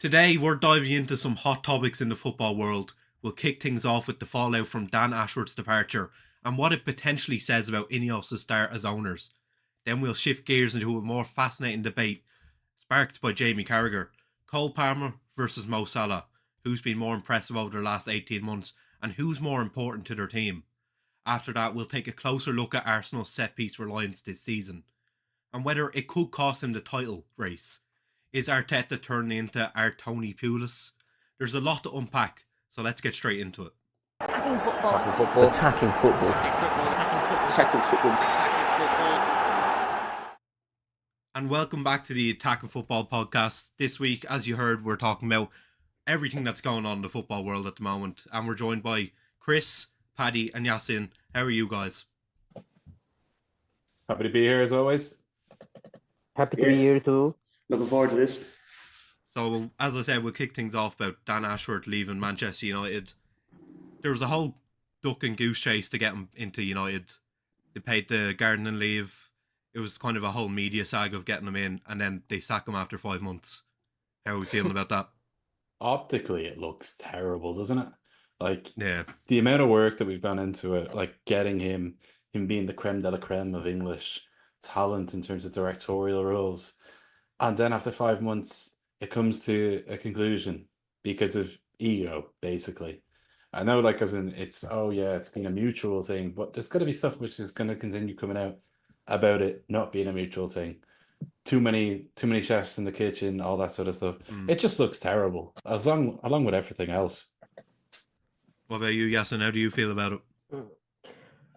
Today, we're diving into some hot topics in the football world. We'll kick things off with the fallout from Dan Ashworth's departure and what it potentially says about Ineos' start as owners. Then we'll shift gears into a more fascinating debate sparked by Jamie Carragher. Cole Palmer versus Mo Salah. Who's been more impressive over the last 18 months and who's more important to their team? After that, we'll take a closer look at Arsenal's set-piece reliance this season and whether it could cost him the title race. Is Arteta turning into our Tony Pulis? There's a lot to unpack, so let's get straight into it. Attacking football. Attacking football. Attacking football. Attacking football. And welcome back to the Attacking Football podcast. This week, as you heard, we're talking about everything that's going on in the football world at the moment. And we're joined by Chris, Paddy and Yasin. How are you guys? Happy to be here as always. Happy to be here too. Looking forward to this. So, as I said, we'll kick things off about Dan Ashworth leaving Manchester United. There was a whole duck and goose chase to get him into United. They paid the gardening leave. It was kind of a whole media saga of getting him in, and then they sack him after 5 months. How are we feeling about that? Optically, it looks terrible, doesn't it? Like, Yeah. the amount of work that we've gone into it, like getting him being the creme de la creme of English talent in terms of directorial roles. And then after 5 months, it comes to a conclusion because of ego, basically. I know, like, as in, it's been a mutual thing, but there's got to be stuff which is going to continue coming out about it not being a mutual thing. Too many chefs in the kitchen, all that sort of stuff. It just looks terrible, along with everything else. What about you, Yasin? How do you feel about it?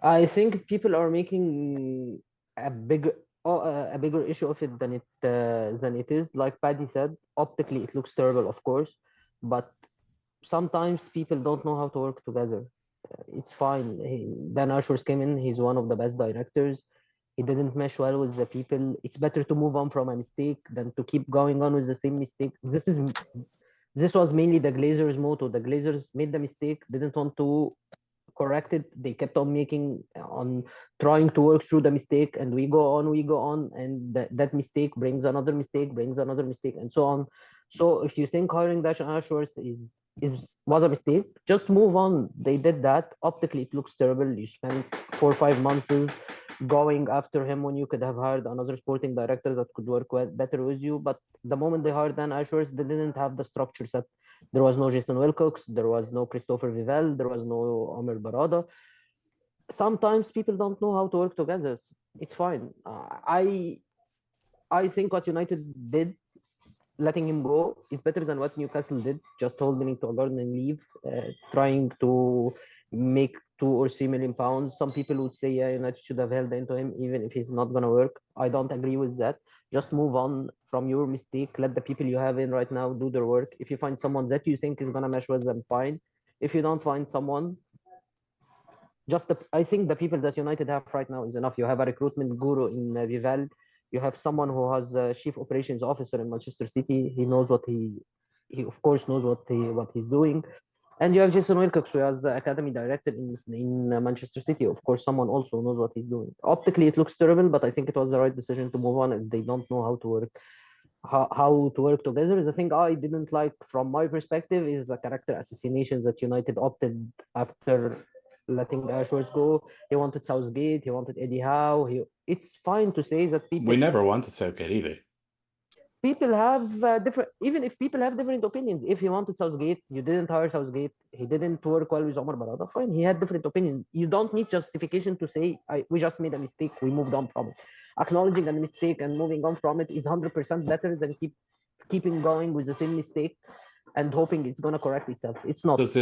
I think people are making a bigger issue of it than it is. Like Paddy said, optically it looks terrible, of course, but sometimes people don't know how to work together. It's fine. Dan Ashworth came in. He's one of the best directors. He didn't mesh well with the people. It's better to move on from a mistake than to keep going on with the same mistake. This was mainly the Glazers' motto. The Glazers made the mistake, didn't want to correct it. They kept on trying to work through the mistake, and we go on, and that mistake brings another mistake, and so on. So if you think hiring Dash Ashworth was a mistake, just move on. They did that. Optically, it looks terrible. You spent 4 or 5 months going after him when you could have hired another sporting director that could work better with you. But the moment they hired Dan Ashworth, they didn't have the structure set. There was no Jason Wilcox, there was no Christopher Vivell, there was no Omer Barada. Sometimes people don't know how to work together. It's fine. I think what United did, letting him go, is better than what Newcastle did, just holding him to a garden leave, trying to make £2 or £3 million. Some people would say, yeah, United should have held into him, even if he's not going to work. I don't agree with that. Just move on from your mistake. Let the people you have in right now do their work. If you find someone that you think is going to mesh with them, fine. If you don't find someone, I think the people that United have right now is enough. You have a recruitment guru in Vival. You have someone who has a chief operations officer in Manchester City. He knows he of course knows what he's doing. And you have Jason Wilcox, who is the academy director in Manchester City. Of course, someone also knows what he's doing. Optically, it looks terrible, but I think it was the right decision to move on. If they don't know how to work, how to work together. The thing I didn't like, from my perspective, is the character assassinations that United opted after letting Ashworth go. He wanted Southgate. He wanted Eddie Howe. It's fine to say that people. We never wanted Southgate either. People have different. Even if people have different opinions, if he wanted Southgate, you didn't hire Southgate. He didn't work well with Omar Barada. Fine, he had different opinions. You don't need justification to say we just made a mistake. We moved on from it. Acknowledging a mistake and moving on from it is 100% better than keeping going with the same mistake and hoping it's gonna correct itself. It's not. Does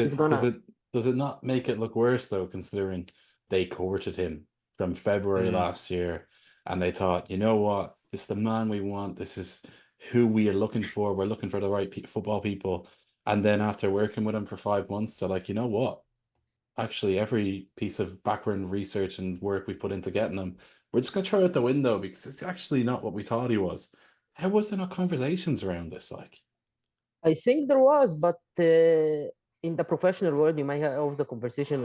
it not make it look worse though, considering they courted him from February last year, and they thought, you know what, this is the man we want. This is who we are looking for. We're looking for the right football people. And then after working with him for 5 months, they're like, you know what? Actually, every piece of background research and work we put into getting him, we're just going to throw it out the window because it's actually not what we thought he was. How was there not conversations around this? Like, I think there was, but in the professional world, you may have the conversation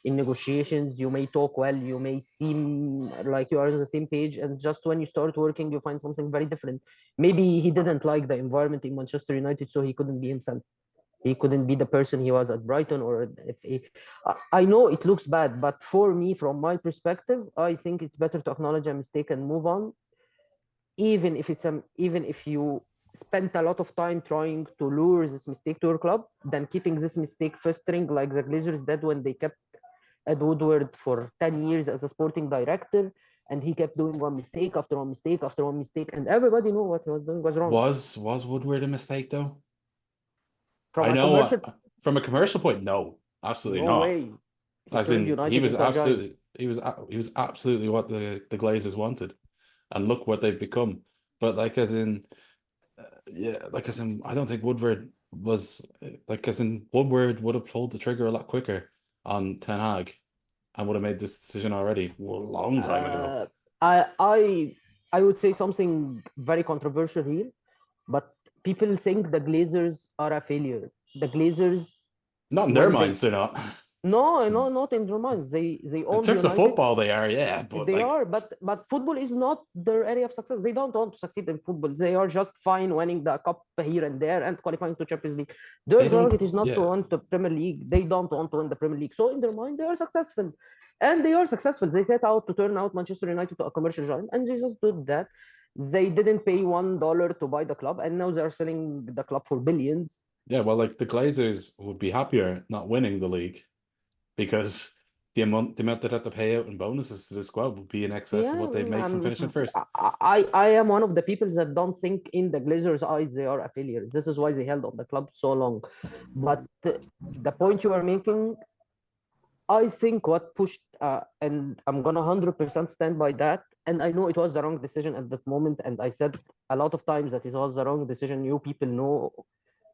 in negotiations. You may talk well, you may seem like you are on the same page, and just when you start working, you find something very different. Maybe he didn't like the environment in Manchester United, so he couldn't be himself. He couldn't be the person he was at Brighton or at FA. I know it looks bad, but for me, from my perspective, I think it's better to acknowledge a mistake and move on, even if you spent a lot of time trying to lure this mistake to your club, than keeping this mistake festering like the Glazers did when they kept Ed Woodward for 10 years as a sporting director, and he kept doing one mistake after one mistake after one mistake, and everybody knew what he was doing was wrong. Was Woodward a mistake though? From I a know commercial, from a commercial point, no, absolutely no not. way. He As turned in, he United was into a giant. absolutely he was absolutely what the Glazers wanted, and look what they've become. But like as in, yeah, like as in, I don't think Woodward was like as in Woodward would have pulled the trigger a lot quicker on Ten Hag, and would have made this decision already a long time ago. Uh, I I I would say something very controversial here, but people think the Glazers are a failure. The Glazers, Not in their when they minds, they're not. no, not in their minds. They In owned terms of United. football, they are, yeah, but They like, are, but football is not their area of success. They don't want to succeed in football. They are just fine winning the cup here and there and qualifying to Champions League. Their they don't, target is not to yeah. win the Premier League. They don't want to win the Premier League. So in their mind, they are successful, and they are successful. They set out to turn out Manchester United to a commercial giant, and they just did that. They didn't pay $1 to buy the club, and now they are selling the club for billions. Yeah, well, like the Glazers would be happier not winning the league because the amount they'd have to pay out in bonuses to the squad would be in excess of Yeah, what they'd make from finishing first. I am one of the people that don't think in the Glazers' eyes they are a failure. This is why they held on the club so long. But the point you are making, I think what pushed, and I'm gonna 100% stand by that. And I know it was the wrong decision at that moment, and I said a lot of times that it was the wrong decision. You people know,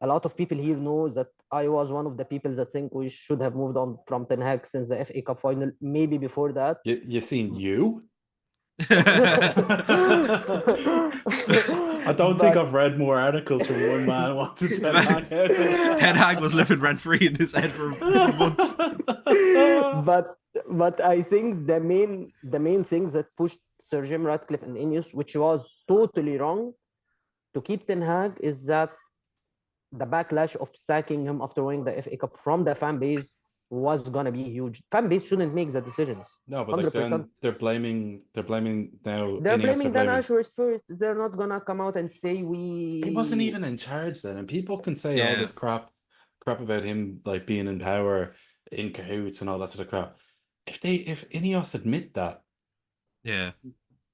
a lot of people here know that I was one of the people that think we should have moved on from Ten Hag since the FA Cup final, maybe before that. You seen you? I don't think but I've read more articles from one man wanting Ten Hag out than Ten Hag was living rent free in his head for months. but but I think the main things that pushed Sir Jim Ratcliffe and Ineos, which was totally wrong, to keep Ten Hag, is that the backlash of sacking him after winning the FA Cup from the fan base was gonna be huge. Fan base shouldn't make the decisions. no, but like 100%. then they're blaming now They're Ineos are blaming Dan blaming. Ashworth first. They're not gonna come out and say He wasn't we. even in charge then, and people can say all Yeah, this crap about him like being in power, in cahoots, and all that sort of crap. If Ineos admit that, yeah.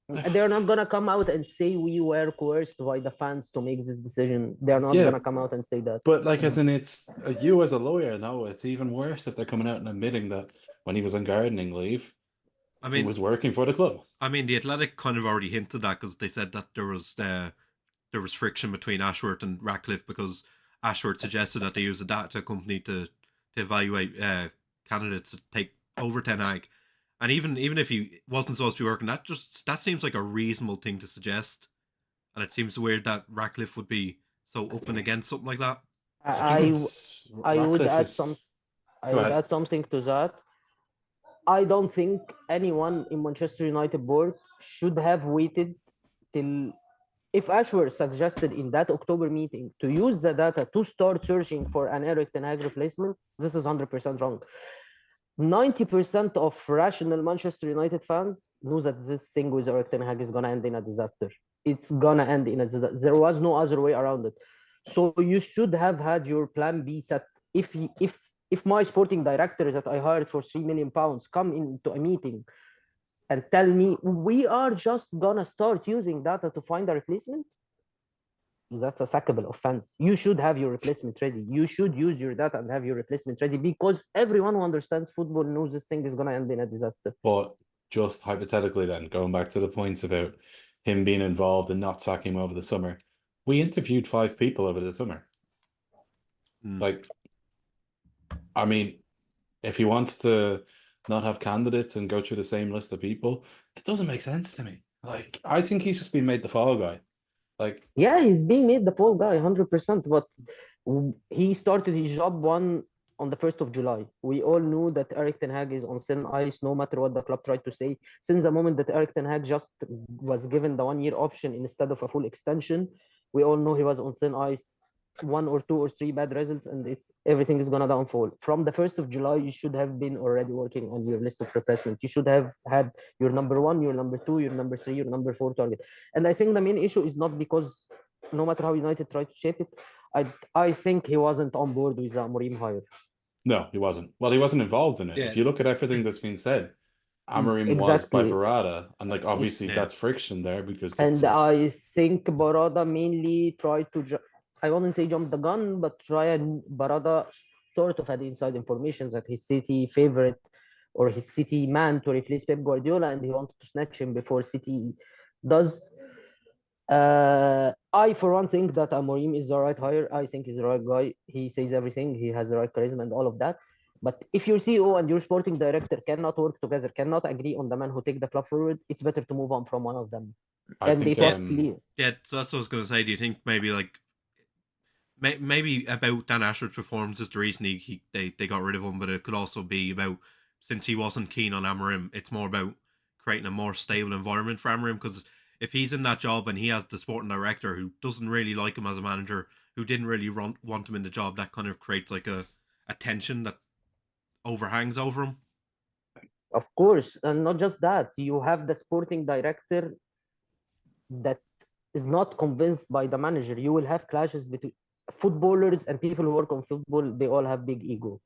They're not gonna come out and say we were coerced by the fans to make this decision. They're not yeah, gonna come out and say that. but like as in it's you as a lawyer, no, it's even worse if they're coming out and admitting that when he was on gardening leave, I he mean, was working for the club. the Athletic kind of already hinted that because they said that there was friction between Ashworth and Ratcliffe because Ashworth suggested that they use a data company to evaluate candidates to take over Ten Hag, and even if he wasn't supposed to be working, that seems like a reasonable thing to suggest, and it seems weird that Ratcliffe would be so open against something like that. I think I it's I would Ratcliffe add is. some. I Go would ahead. add something to that. I don't think anyone in Manchester United board should have waited till, if Ashworth suggested in that October meeting to use the data to start searching for an Eric Ten Hag replacement, this is 100% wrong. 90% of rational Manchester United fans knew that this thing with Eric Ten Hag is gonna end in a disaster. It's gonna end in a disaster. There was no other way around it. So you should have had your plan B set. If my sporting director that I hired for £3 million come into a meeting and tell me we are just gonna start using data to find a replacement, that's a sackable offense. You should have your replacement ready. You should use your data and have your replacement ready, because everyone who understands football knows this thing is going to end in a disaster. But just hypothetically, then going back to the points about him being involved and not sacking him over the summer, we interviewed 5 people over the summer. Like, I mean, if he wants to not have candidates and go through the same list of people, it doesn't make sense to me. Like, I think he's just been made the fall guy. Like, Yeah, he's being made the fall guy 100%, but he started his job on the 1st of July. We all knew that Eric Ten Hag is on thin ice no matter what the club tried to say. Since the moment that Eric Ten Hag just was given the 1 year option instead of a full extension, we all know he was on thin ice. 1 or 2 or 3 bad results, and it's everything is gonna downfall. From the 1st of July, you should have been already working on your list of replacement. You should have had your number one, your number two, your number three, your number four target. And I think the main issue is not because no matter how United tried to shape it, I think he wasn't on board with the Amorim hire. no, he wasn't. Well, he wasn't involved in it. Yeah. If you look at everything that's been said, Amorim was by Exactly. Barada, and like obviously Yeah. that's friction there because And that's his. I think Barada mainly tried to, I wouldn't say jump the gun, but Barada sort of had inside information that his City favorite or his City man to replace Pep Guardiola, and he wanted to snatch him before City does. I, for one, think that Amorim is the right hire. I think he's the right guy. He says everything. He has the right charisma and all of that. But if your CEO and your sporting director cannot work together, cannot agree on the man who take the club forward, it's better to move on from one of them. I And think it was clear. Yeah, so that's what I was going to say. Do you think maybe like maybe about Dan Ashworth's performance is the reason they got rid of him, but it could also be about since he wasn't keen on Amorim, it's more about creating a more stable environment for Amorim because if he's in that job and he has the sporting director who doesn't really like him as a manager, who didn't really want him in the job, that kind of creates like a tension that overhangs over him. Of course, and not just that, you have the sporting director that is not convinced by the manager. You will have clashes between footballers and people who work on football. They all have big ego.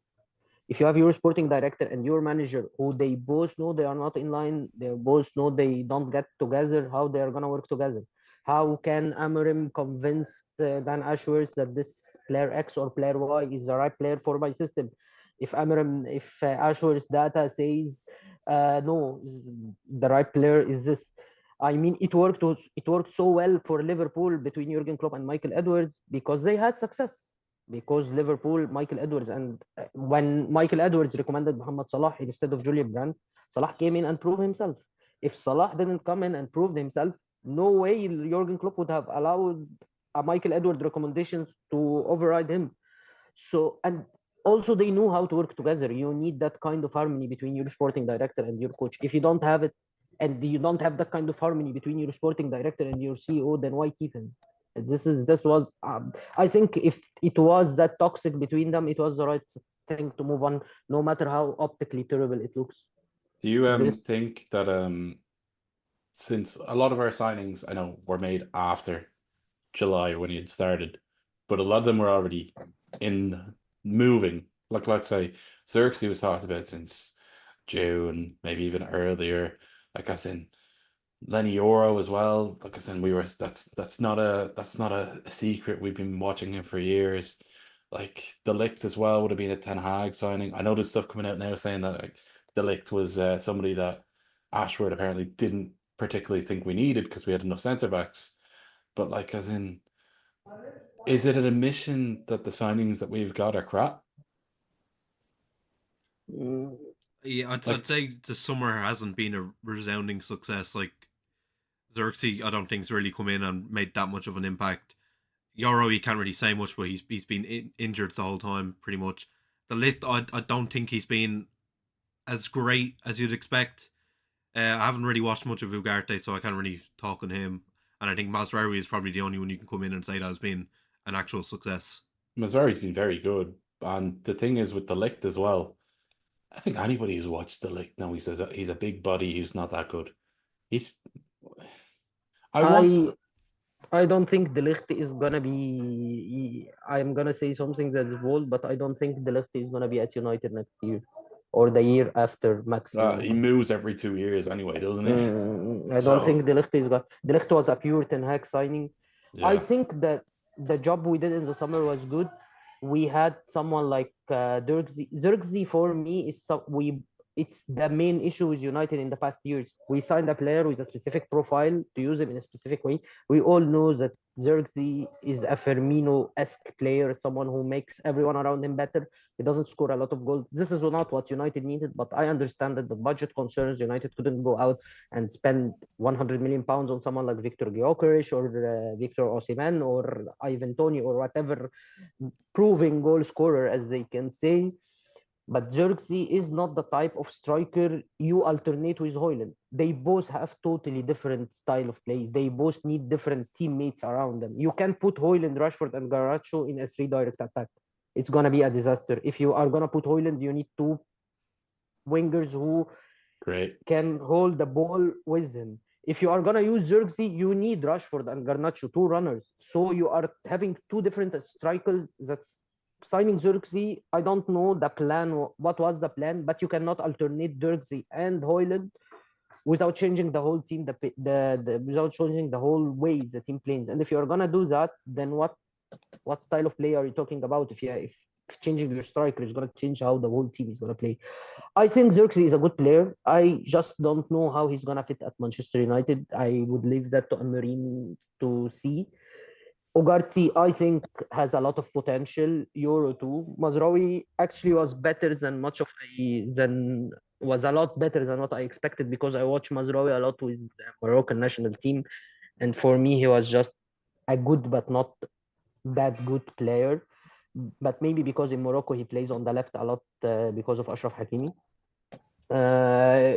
If you have your sporting director and your manager who they both know they are not in line, they both know they don't get together, how they are going to work together? How can Amorim convince Dan Ashworth that this player X or player Y is the right player for my system? If Ashworth's data says no, the right player is this. I mean, it worked so well for Liverpool between Jurgen Klopp and Michael Edwards because they had success. Because Liverpool, Michael Edwards, and when Michael Edwards recommended Mohamed Salah instead of Julian Brandt, Salah came in and proved himself. If Salah didn't come in and prove himself, no way Jurgen Klopp would have allowed a Michael Edwards recommendations to override him. So, and also they knew how to work together. You need that kind of harmony between your sporting director and your coach. If you don't have it, and you don't have that kind of harmony between your sporting director and your CEO, then why keep him? This was I think if it was that toxic between them, it was the right thing to move on, no matter how optically terrible it looks. Do you This think that since a lot of our signings I know were made after July when he had started, but a lot of them were already in moving. Like let's say Xerxes was talked about since June, maybe even earlier. Like I said, Lenny Oro as well. Like I said, that's not a secret. We've been watching him for years. Like De Ligt as well would have been a Ten Hag signing. I know there's stuff coming out now saying that like De Ligt was somebody that Ashworth apparently didn't particularly think we needed because we had enough centre backs. But like as in, is it an admission that the signings that we've got are crap? mm, Yeah, Like I'd say the summer hasn't been a resounding success. Like Xerxes, I don't think's really come in and made that much of an impact. Yoro, he can't really say much, but he's been injured the whole time, pretty much. The Lit, I don't think he's been as great as you'd expect. I haven't really watched much of Ugarte, so I can't really talk on him. And I think Masraoui is probably the only one you can come in and say that has been an actual success. Mazzari's been very good, and the thing is with the Ligt as well. I think anybody who's watched the Ligt now, he says he's a big body. He's not that good. He's. I want. I I don't think De Ligt is gonna be. I'm gonna say something that's bold, but I don't think De Ligt is gonna be at United next year or the year after He maximum. moves every 2 years anyway, doesn't he? I don't So think De Ligt is got. De Ligt was a pure Ten Hag signing. I yeah, think that the job we did in the summer was good. We had someone like Dirkzee. Dirkzee for me is we it's the main issue with United in the past years. We signed a player with a specific profile to use him in a specific way. We all know that Xerxes is a Firmino-esque player, someone who makes everyone around him better. He doesn't score a lot of goals. This is not what United needed, but I understand that the budget concerns United couldn't go out and spend 100 million pounds on someone like Victor Gyökeres or Victor Osimhen or Ivan Toney or whatever proving goal scorer, as they can say. But Xerxes is not the type of striker you alternate with Hoyland. They both have totally different style of play. They both need different teammates around them. You can put Hoyland, Rashford, and Garnacho in a 3 direct attack. It's gonna be a disaster. If you are gonna put Hoyland, you need 2 wingers who Great. can hold the ball with him. If you are gonna use Xerxes, you need Rashford and Garnacho, 2 runners. So you are having 2 different strikers. That's signing Xerxes. I don't know the plan. What was the plan? But you cannot alternate Xerxes and Hoyland without changing the whole team. Without changing the whole way the team plays. And if you are gonna do that, then what style of play are you talking about? If changing your striker is gonna change how the whole team is gonna play. I think Xerxes is a good player. I just don't know how he's gonna fit at Manchester United. I would leave that to Amorim to see. Ugarte, I think, has a lot of potential. Euro 2. Mazraoui actually was better than much of than was a lot better than what I expected because I watch Mazraoui a lot with the Moroccan national team, and for me he was just a good but not that good player. But maybe because in Morocco he plays on the left a lot because of Ashraf Hakimi.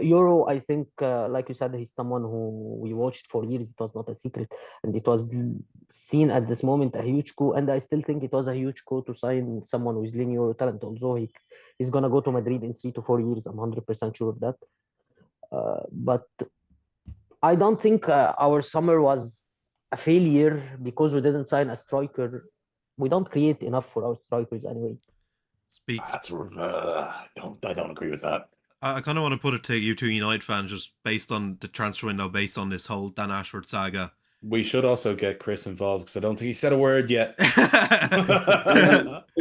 Euro, I think, like you said, he's someone who we watched for years. It was not a secret, and it was seen at this moment a huge coup. And I still think it was a huge coup to sign someone with linear talent. Although he's gonna go to Madrid in 3 to 4 years, I'm 100% sure of that. But I don't think our summer was a failure because we didn't sign a striker. We don't create enough for our strikers anyway. Speaks. I don't agree with that. I kind of want to put it to you two United fans, just based on the transfer window, based on this whole Dan Ashworth saga. We should also get Chris involved because I don't think he said a word yet. If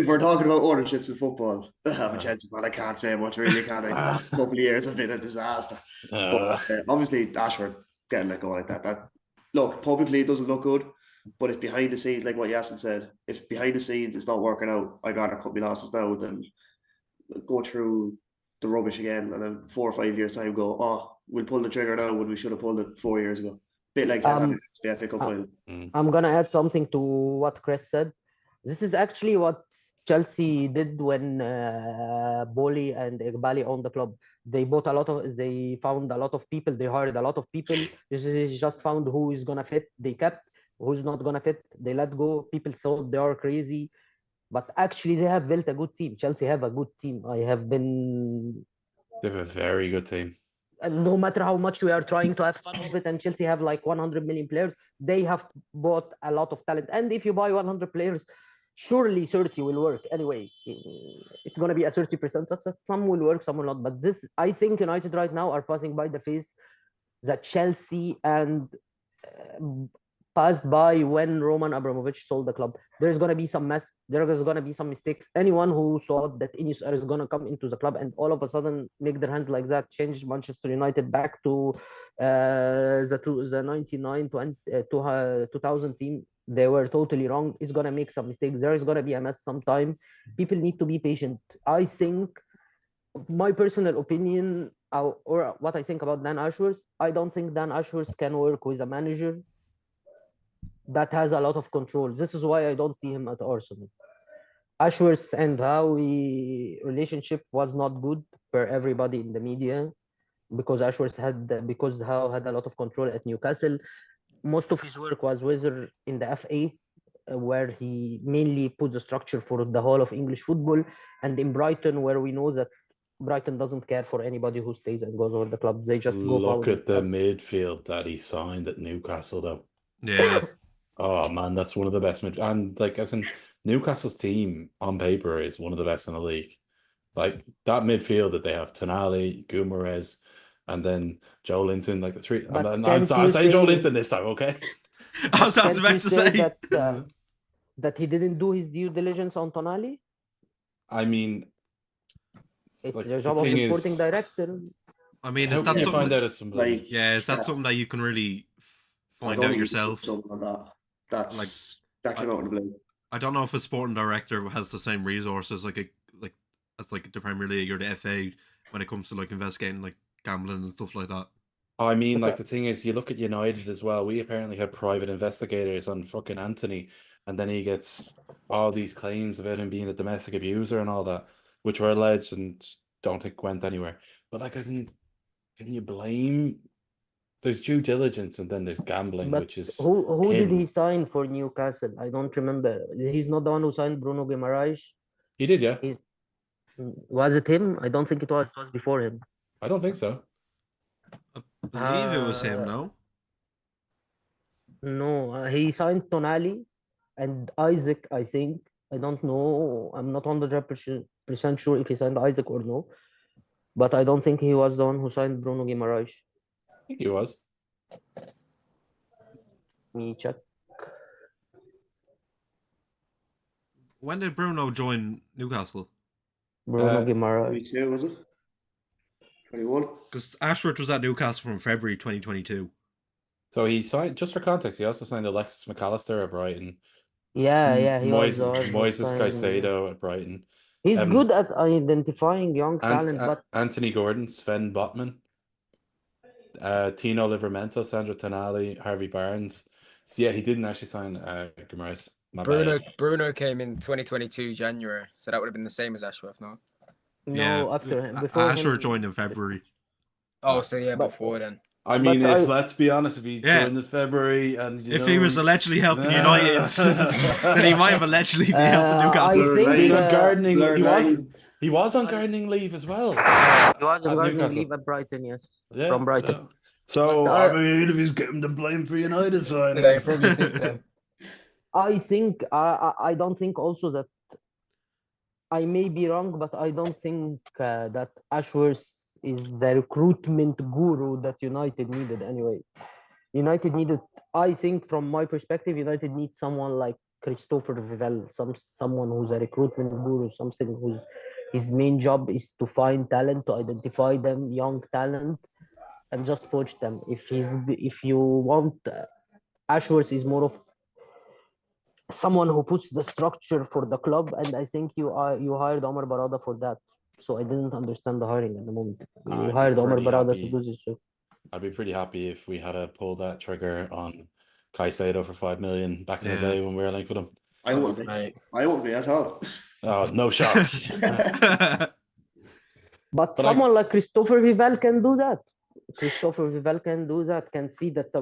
we're talking about ownerships in football, I'm a Chelsea fan. I can't say much really, can I? The last couple of years have been a disaster. But obviously, Ashford getting let go like that. That look, publicly it doesn't look good, but if behind the scenes, like what Yasin said, if behind the scenes it's not working out, I'd rather cut my losses now than go through the rubbish again and then 4 or 5 years time go, oh, we'll pull the trigger now when we should have pulled it 4 years ago. Bit like that happened to the FA Cup final. I'm gonna add something to what Chris said. This is actually what Chelsea did when Boli and Iqbali owned the club. They found a lot of people, they hired a lot of people. They just found who is gonna fit, they kept. Who's not gonna fit, they let go. People thought they are crazy, but actually they have built a good team. Chelsea have a good team. They have a very good team. And no matter how much we are trying to have fun of it, and Chelsea have like 100 million players, they have bought a lot of talent. And if you buy 100 players, surely 30 will work. Anyway, it's going to be a 30% success. Some will work, some will not. But this, I think United right now are passing by the phase that Chelsea and passed by when Roman Abramovich sold the club. There's going to be some mess. There's going to be some mistakes. Anyone who thought that Ineos is going to come into the club and all of a sudden make their hands like that, change Manchester United back to the 99 to 2000 team, they were totally wrong. It's going to make some mistakes. There is going to be a mess sometime. People need to be patient. I think, my personal opinion, or what I think about Dan Ashworth, I don't think Dan Ashworth can work with a manager that has a lot of control. This is why I don't see him at Arsenal. Ashworth and Howe relationship was not good for everybody in the media because Howe had a lot of control at Newcastle. Most of his work was whether in the FA, where he mainly put the structure for the whole of English football, and in Brighton, where we know that Brighton doesn't care for anybody who stays and goes over the club. They just go. Look at the midfield that he signed at Newcastle, though. Yeah. Oh man, that's one of the best and like as in Newcastle's team on paper is one of the best in the league. Like that midfield that they have: Tonali, Guimaraes, and then Joe Linton, like the three. I'll say Joe Linton this time, okay? I was about to say that he didn't do his due diligence on Tonali. I mean, It's Like, the the job of thing the sporting is, director. I mean, how is can that you something? find out if somebody? Like, Yeah, is that something that that's, you can really I find don't out think you can put yourself? someone on that. Like, That I, came out of the blue. I don't know if a sporting director has the same resources like as like the Premier League or the FA when it comes to like investigating like gambling and stuff like that. I mean, like, Okay. the thing is, you look at United as well. We apparently had private investigators on fucking Anthony, and then he gets all these claims about him being a domestic abuser and all that, which were alleged and don't think went anywhere. But like, can you blame? There's due diligence, and then there's gambling, But which is who did he him. sign for Newcastle? I don't remember. He's not the one who signed Bruno Guimaraes. He did, yeah. He, was it him? I don't think it was. It was before him. I don't think so. I believe it was him. Uh, No, no, he signed Tonali and Isaac, I think. I don't know. I'm not 100% sure if he signed Isaac or no. But I don't think he was the one who signed Bruno Guimaraes. I think he was. Me check. when did Bruno join Newcastle? Bruno Uh, Guimaraes. 22, was it? 21. Because Ashworth was at Newcastle from February 2022. So he signed, just for context, he also signed Alexis McAllister at Brighton, Yeah, he was the one who Moises signed. Caicedo at Brighton, He's um, good at identifying young talent, but Anthony Gordon, Sven Botman, Tino Livramento, Sandro Tonali, Harvey Barnes. So yeah, he didn't actually sign Guimaraes. My bad. Bruno came in 2022 January, so that would have been the same as Ashworth, no? Yeah, no, after him, before Ashworth him. joined in February. Oh, so yeah, But- before then. I mean, But let's be honest, if he Yeah. joined in February and If he was allegedly helping United, then then he might have allegedly been helping I Newcastle. think been on gardening. Blurred He was lines. he was on gardening leave as well. he was on at gardening Newcastle. leave at Brighton, yes, Yeah, from Brighton. yeah. So But, I mean, if he's getting the blame for United They signings, probably think that. I think I don't think also that I may be wrong, but I don't think that Ashworth is the recruitment guru that United needed anyway. United needed, I think, from my perspective, United needs someone like Christopher Vivell, someone who's a recruitment guru, something whose his main job is to find talent, to identify them, young talent, and just poach them. If you want, Ashworth is more of someone who puts the structure for the club, and I think you hired Omar Barada for that. So I didn't understand the hiring at the moment. You I'd be hired Omar pretty Barada to happy. do this job. I'd be pretty happy if we had pulled that trigger on Caicedo for 5 million back in the Yeah. day when we were linked with him. I wouldn't be. Mate. I wouldn't be at all. Oh, no shock. But But someone like Christopher Vivell can do that. Christopher Vivell can do that, can see that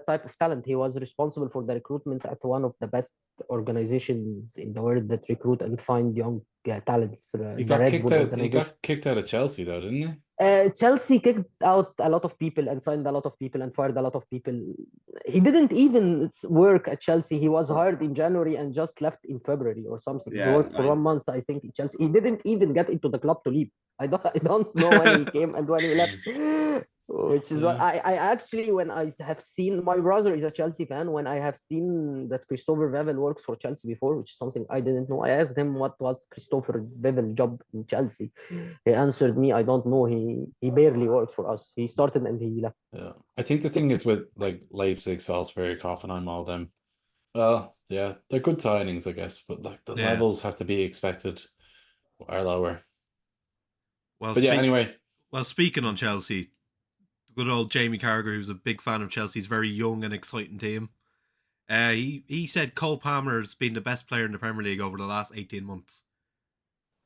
type of talent. He was responsible for the recruitment at one of the best organizations in the world that recruit and find young talents. He The got Red kicked Bull out. He organization. got kicked out of Chelsea, though, didn't he? Chelsea kicked out a lot of people and signed a lot of people and fired a lot of people. He didn't even work at Chelsea. He was hired in January and just left in February or something. He Yeah, worked for 1 month, I think, in Chelsea. He didn't even get into the club to leave. I don't know when he came and when he left. Which is what Yeah. I actually, when I have seen, my brother is a Chelsea fan. When I have seen that Christopher Vivell worked for Chelsea before, which is something I didn't know, I asked him what was Christopher Vivell's job in Chelsea. He answered me, I don't know. He barely worked for us. He started and he left. Yeah. I think the thing is with like Leipzig, Salzburg, Hoffenheim, all them. Well, yeah, they're good signings, I guess, but like the Yeah. levels have to be expected are lower. Well, But yeah, anyway. Well, speaking on Chelsea, good old Jamie Carragher, who's a big fan of Chelsea's very young and exciting team. He said Cole Palmer has been the best player in the Premier League over the last 18 months.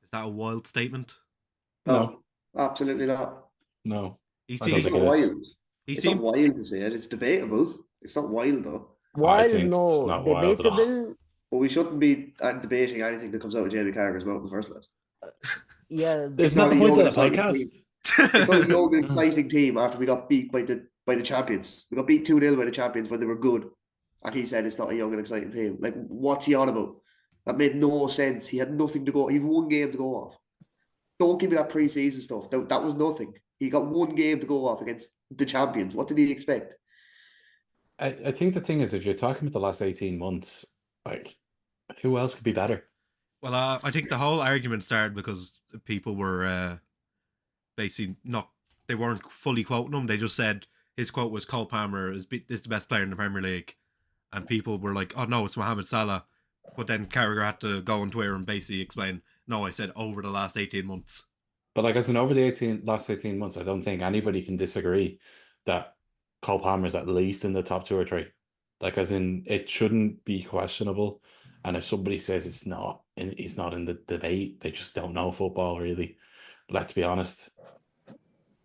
Is that a wild statement? No, absolutely not. no. He I don't It's seems, think not it is. wild. he It's seems, not wild to say it. It's debatable. It's not wild though. While think it's no not wild at all. debatable, But we shouldn't be debating anything that comes out of Jamie Carragher's mouth in the first place. yeah, It's not not the a point of young, the exciting podcast. It's not a young, exciting team after we got beat by the champions. We got beat 2-0 by the champions when they were good. And he said it's not a young and exciting team. Like, what's he on about? That made no sense. He had nothing to go. He had one game to go off. Don't give me that pre-season stuff. That was nothing. He got one game to go off against the champions. What did he expect? I think the thing is, if you're talking about the last 18 months, like, who else could be better? well, I think the whole argument started because people were basically not. They weren't fully quoting him. They just said his quote was Cole Palmer is the best player in the Premier League, and people were like, "Oh no, it's Mohamed Salah." But then Carragher had to go on Twitter and basically explain, "No, I said over the last 18 months." But like as in over the last 18 months, I don't think anybody can disagree that Cole Palmer is at least in the top 2 or 3. Like as in it shouldn't be questionable. And if somebody says he's not in the debate, they just don't know football really. Let's be honest.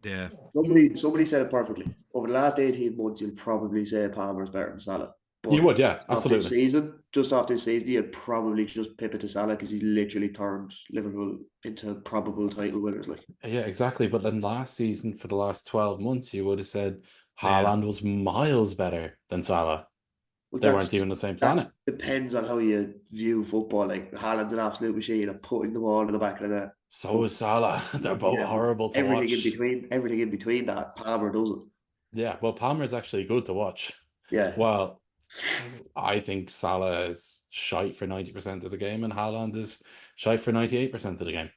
Yeah. Somebody said it perfectly. Over the last 18 months, you'll probably say Palmer's better than Salah. But You would, yeah, absolutely. Just off this season, you'd probably just pip it to Salah because he's literally turned Liverpool into probable title winners. Like, Yeah, exactly. But then last season, for the last 12 months, you would have said Yeah. Haaland was miles better than Salah. well, They weren't even the same planet. That depends on how you view football. Like Haaland's an absolute machine at putting the ball in the back of the net. So is Salah. They're both Yeah, horrible to watch. Everything in between that, Palmer doesn't. Yeah, well, Palmer's actually good to watch. Yeah. Well, I think Salah is shite for 90% of the game, and Haaland is shite for 98% of the game.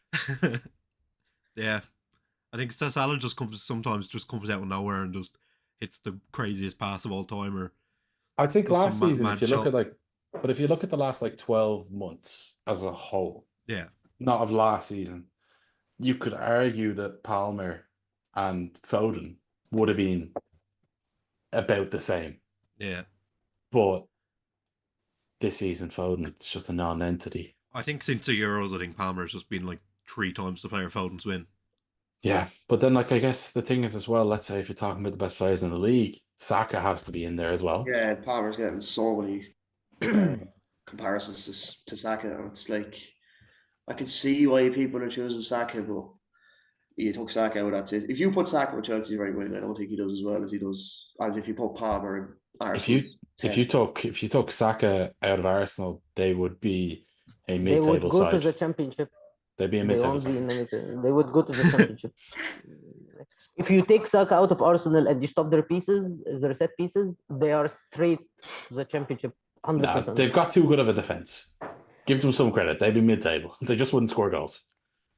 Yeah. I think Salah sometimes comes out of nowhere and just hits the craziest pass of all time. Or I think Just last some season, mad if you look shot. if you look at the last 12 months as a whole, yeah, not of last season, you could argue that Palmer and Foden would have been about the same. yeah. But this season, Foden, it's just a non-entity. I think since the Euros, I think Palmer's just been like 3 times the player Foden's win. Yeah, but then I guess the thing is as well, let's say if you're talking about the best players in the league, Saka has to be in there as well. Yeah, Palmer's getting so many comparisons to Saka. And it's like, I can see why people are choosing Saka, but you took Saka out of that season. If you put Saka with Chelsea right wing, I don't think he does as well as he does as if you put Palmer in Arsenal. If you took Saka out of Arsenal, they would be a They would mid-table go side. to the championship. They'd be a They mid-table won't be side. in anything. They would go to the championship. If you take Saka out of Arsenal and you stop their set pieces, they are straight to the championship. 100%. Nah, they've got too good of a defense. Give them some credit. They'd be mid-table. They just wouldn't score goals.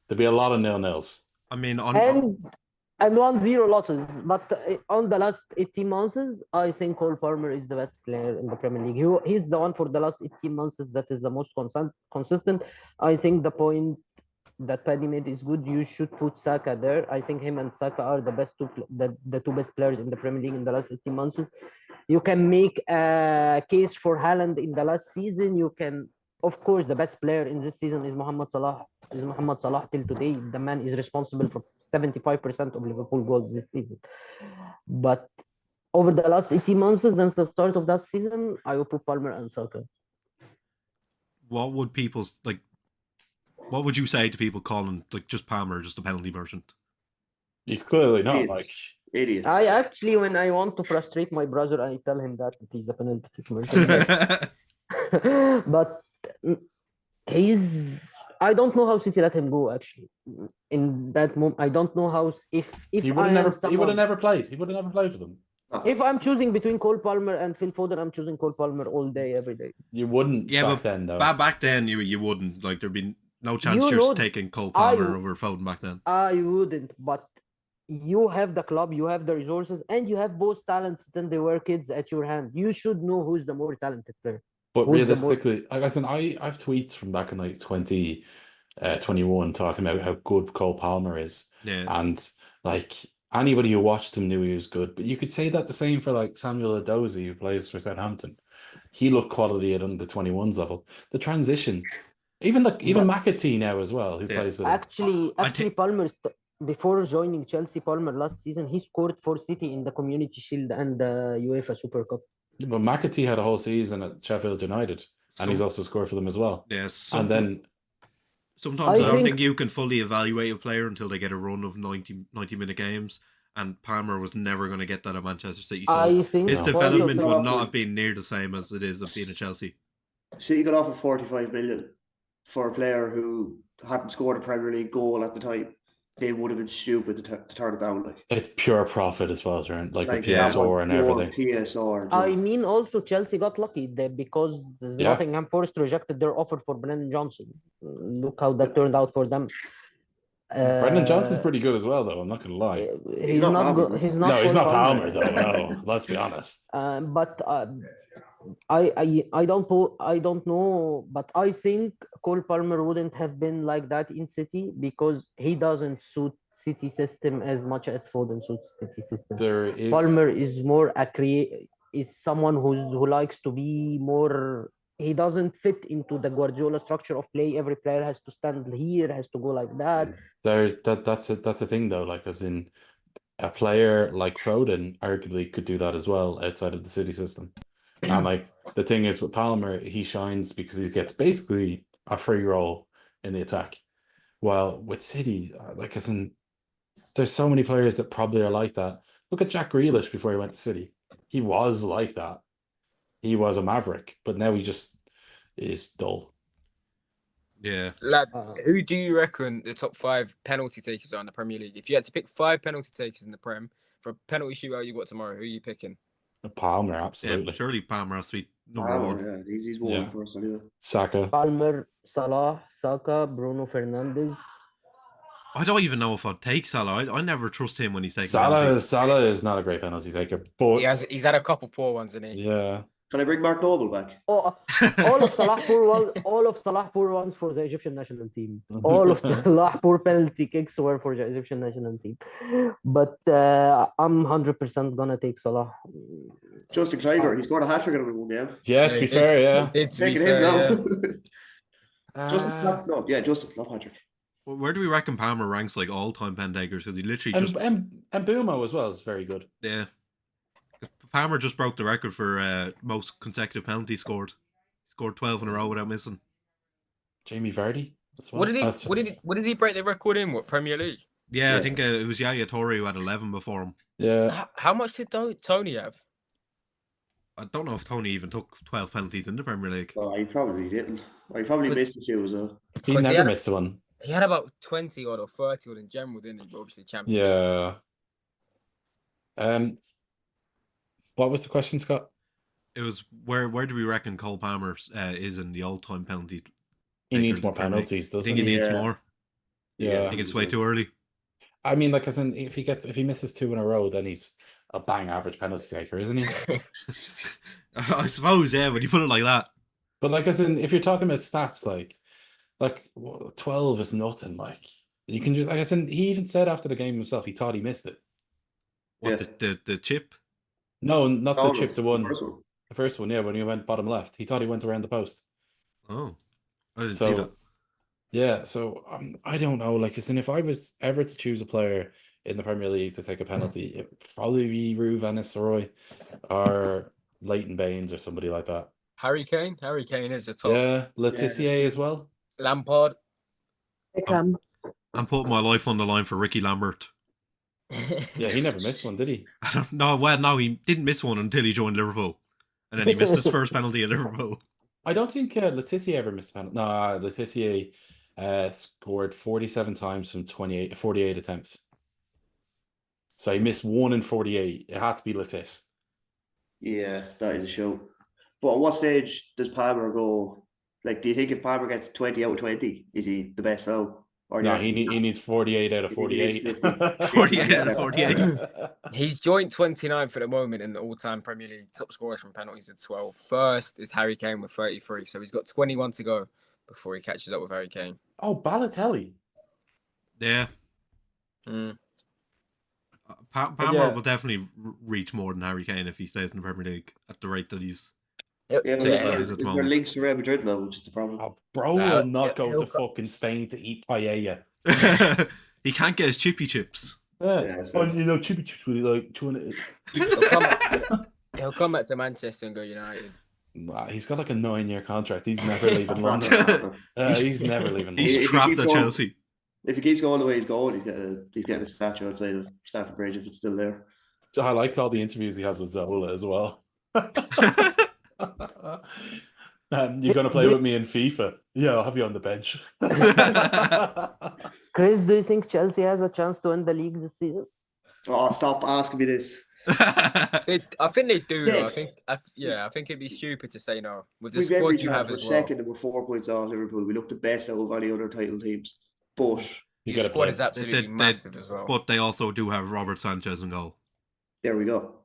There'd be a lot of nil-nils. I mean, and 1-0 losses. But on the last 18 months, I think Cole Palmer is the best player in the Premier League. He's the one for the last 18 months that is the most consistent. I think the point that Paddy made is good. You should put Saka there. I think him and Saka are the best the two best players in the Premier League in the last 18 months. You can make a case for Haaland in the last season. You can, of course, the best player in this season is Mohamed Salah. Till today. The man is responsible for 75% of Liverpool goals this season. But over the last 18 months, since the start of that season, I will put Palmer and Saka. What would you say to people calling just Palmer just a penalty merchant? You clearly not idiots. I actually, when I want to frustrate my brother, I tell him that he's a penalty kick merchant. But I don't know how City let him go. Actually, in that moment, I don't know how. If he would have never played. He would have never played for them. If I'm choosing between Cole Palmer and Phil Foden, I'm choosing Cole Palmer all day, every day. You wouldn't. Yeah, back then though. Back then you wouldn't. There'd be no chance you're taking Cole Palmer over Foden back then. I wouldn't, but you have the club, you have the resources, and you have both talents since they were kids at your hand. You should know who's the more talented player. But realistically, I have tweets from back in 2021 talking about how good Cole Palmer is. Yeah. And anybody who watched him knew he was good. But you could say that the same for Samuel Edozie, who plays for Southampton. He looked quality at under 21s level. The transition, even McAtee now as well, who plays with him. Actually, Palmer, before joining Chelsea, Palmer last season, he scored for City in the Community Shield and the UEFA Super Cup. But McAtee had a whole season at Sheffield United, and he's also scored for them as well. Yes. And then sometimes I don't think you can fully evaluate a player until they get a run of 90-minute games. And Palmer was never going to get that at Manchester City. So his development would not have been near the same as it is of being at Chelsea. City got offered 45 million for a player who hadn't scored a Premier League goal at the time. They would have been stupid to turn it down. It's pure profit as well, Jaron. The PSR and everything. PSR. I mean, also Chelsea got lucky because Nottingham Forest rejected their offer for Brennan Johnson. Look how that turned out for them. Brendan Johnson's Uh, pretty good as well, though. I'm not gonna lie. He's not Palmer, though. He's not No, he's Cole not Palmer though. Palmer. No, let's be honest. But I don't know, but I think Cole Palmer wouldn't have been like that in City because he doesn't suit City system as much as Foden suits City system. There is Palmer is more is someone who likes to be more. He doesn't fit into the Guardiola structure of play. Every player has to stand here, has to go like that. that's a thing though. Like, as in, a player like Foden arguably could do that as well outside of the City system. And like, the thing is with Palmer, he shines because he gets basically a free roll in the attack. While with City, like, as in, there's so many players that probably are like that. Look at Jack Grealish before he went to City. He was like that. He was a maverick, but now he just is dull. Yeah. Lads, Uh, who do you reckon the top 5 penalty takers are in the Premier League? If you had to pick 5 penalty takers in the Prem for a penalty shootout you got tomorrow, who are you picking? Palmer, Yeah, absolutely. surely Palmer has to be number Palmer, one. yeah, he's one Yeah. first anyway. Saka. Palmer, Salah, Saka, Bruno Fernandes. I don't even know if I'd take Salah. I never trust him when he's taking Salah penalties. is not a great penalty taker, but He's had a couple poor ones, isn't he? yeah. Can I bring Mark Noble back? Oh, all of Salah poor ones for the Egyptian national team. All of Salah poor penalty kicks were for the Egyptian national team. But I'm 100% gonna take Salah. Justin Kluivert, he scored a hat-trick in one game. Yeah, to be fair, yeah. Taking him now. Justin, Uh, Justin, not Patrick. Where do we reckon Palmer ranks like all-time pen takers? Because he literally just and Bumo as well is very good. yeah. Palmer just broke the record for most consecutive penalties scored. He scored 12 in a row without missing. Jamie Vardy as well. What did he break the record in? What, Premier League? Yeah, I think it was Yaya Toure who had 11 before him. Yeah. How much did Tony have? I don't know if Tony even took 12 penalties in the Premier League. Well, he probably didn't. He probably missed a few as well. He 'Cause never missed one. He had about 20 odd or 30 odd in general, didn't he? But obviously Champions. Yeah. What was the question, Scott? It was where do we reckon Cole Palmer is in the all-time penalty? He needs takers more in the Premier League? penalties, I doesn't think he he? needs Yeah. more. Yeah. I think it's way too early. I mean, like, as in, if he misses 2 in a row, then he's a bang average penalty taker, isn't he? I suppose, yeah, when you put it like that. But like, as in, if you're talking about stats, like 12 is nothing. Like, you can just, like, as in, he even said after the game himself, he thought he missed it. What, Yeah. the chip? No, not the chip, the first one. The first one, yeah, when he went bottom left. He thought he went around the post. Oh, I didn't see that. Yeah, so I don't know. Like, as in, if I was ever to choose a player in the Premier League to take a penalty, it would probably be Rue Van Nistelrooy or Leighton Baines or somebody like that. Harry Kane is a top. Yeah, Letitia as well. Lampard. Beckham. I'm putting my life on the line for Ricky Lambert. Yeah, he never missed one, did he? I don't know. Well, no, he didn't miss one until he joined Liverpool. And then he missed his first penalty at Liverpool. I don't think Letitia ever missed a penalty. No, Letitia scored 47 times from 48 attempts. So he missed 1 in 48. It had to be Letis. Yeah, that is a show. But at what stage does Palmer go? Like, do you think if Palmer gets 20 out of 20, is he the best now? Or No, he needs 48 out of You think he needs 48. 50? 48 out of 48. He's joint 29th at the moment in the all-time Premier League top scorers from penalties with 12. First is Harry Kane with 33, so he's got 21 to go before he catches up with Harry Kane. Oh, Balotelli. Yeah. Mm. Palmer will definitely reach more than Harry Kane if he stays in the Premier League at the rate that he's... Yeah, is is there links to Real Madrid now, which is the problem? Oh, bro will not go to fucking Spain to eat paella. He can't get his chippy chips. Yeah, chippy chips with like trying He'll come back to Manchester and go United. Nah, he's got like a 9-year contract. He's never leaving London. He's never leaving London. He's trapped at Chelsea. If he keeps going the way he's going, he's getting his statue outside of Stamford Bridge if it's still there. I like all the interviews he has with Zola as well. You're going to play with me in FIFA? Yeah, I'll have you on the bench. Chris, do you think Chelsea has a chance to win the league this season? Oh, stop asking me this. I think they do. Yes. Though. I think it'd be stupid to say no with the We've every squad you chance. have We're as well. second and we're 4 points off Liverpool. We look the best out of any other title teams. But You Your gotta squad play. is absolutely massive as well. But they also do have Robert Sanchez in goal. There we go.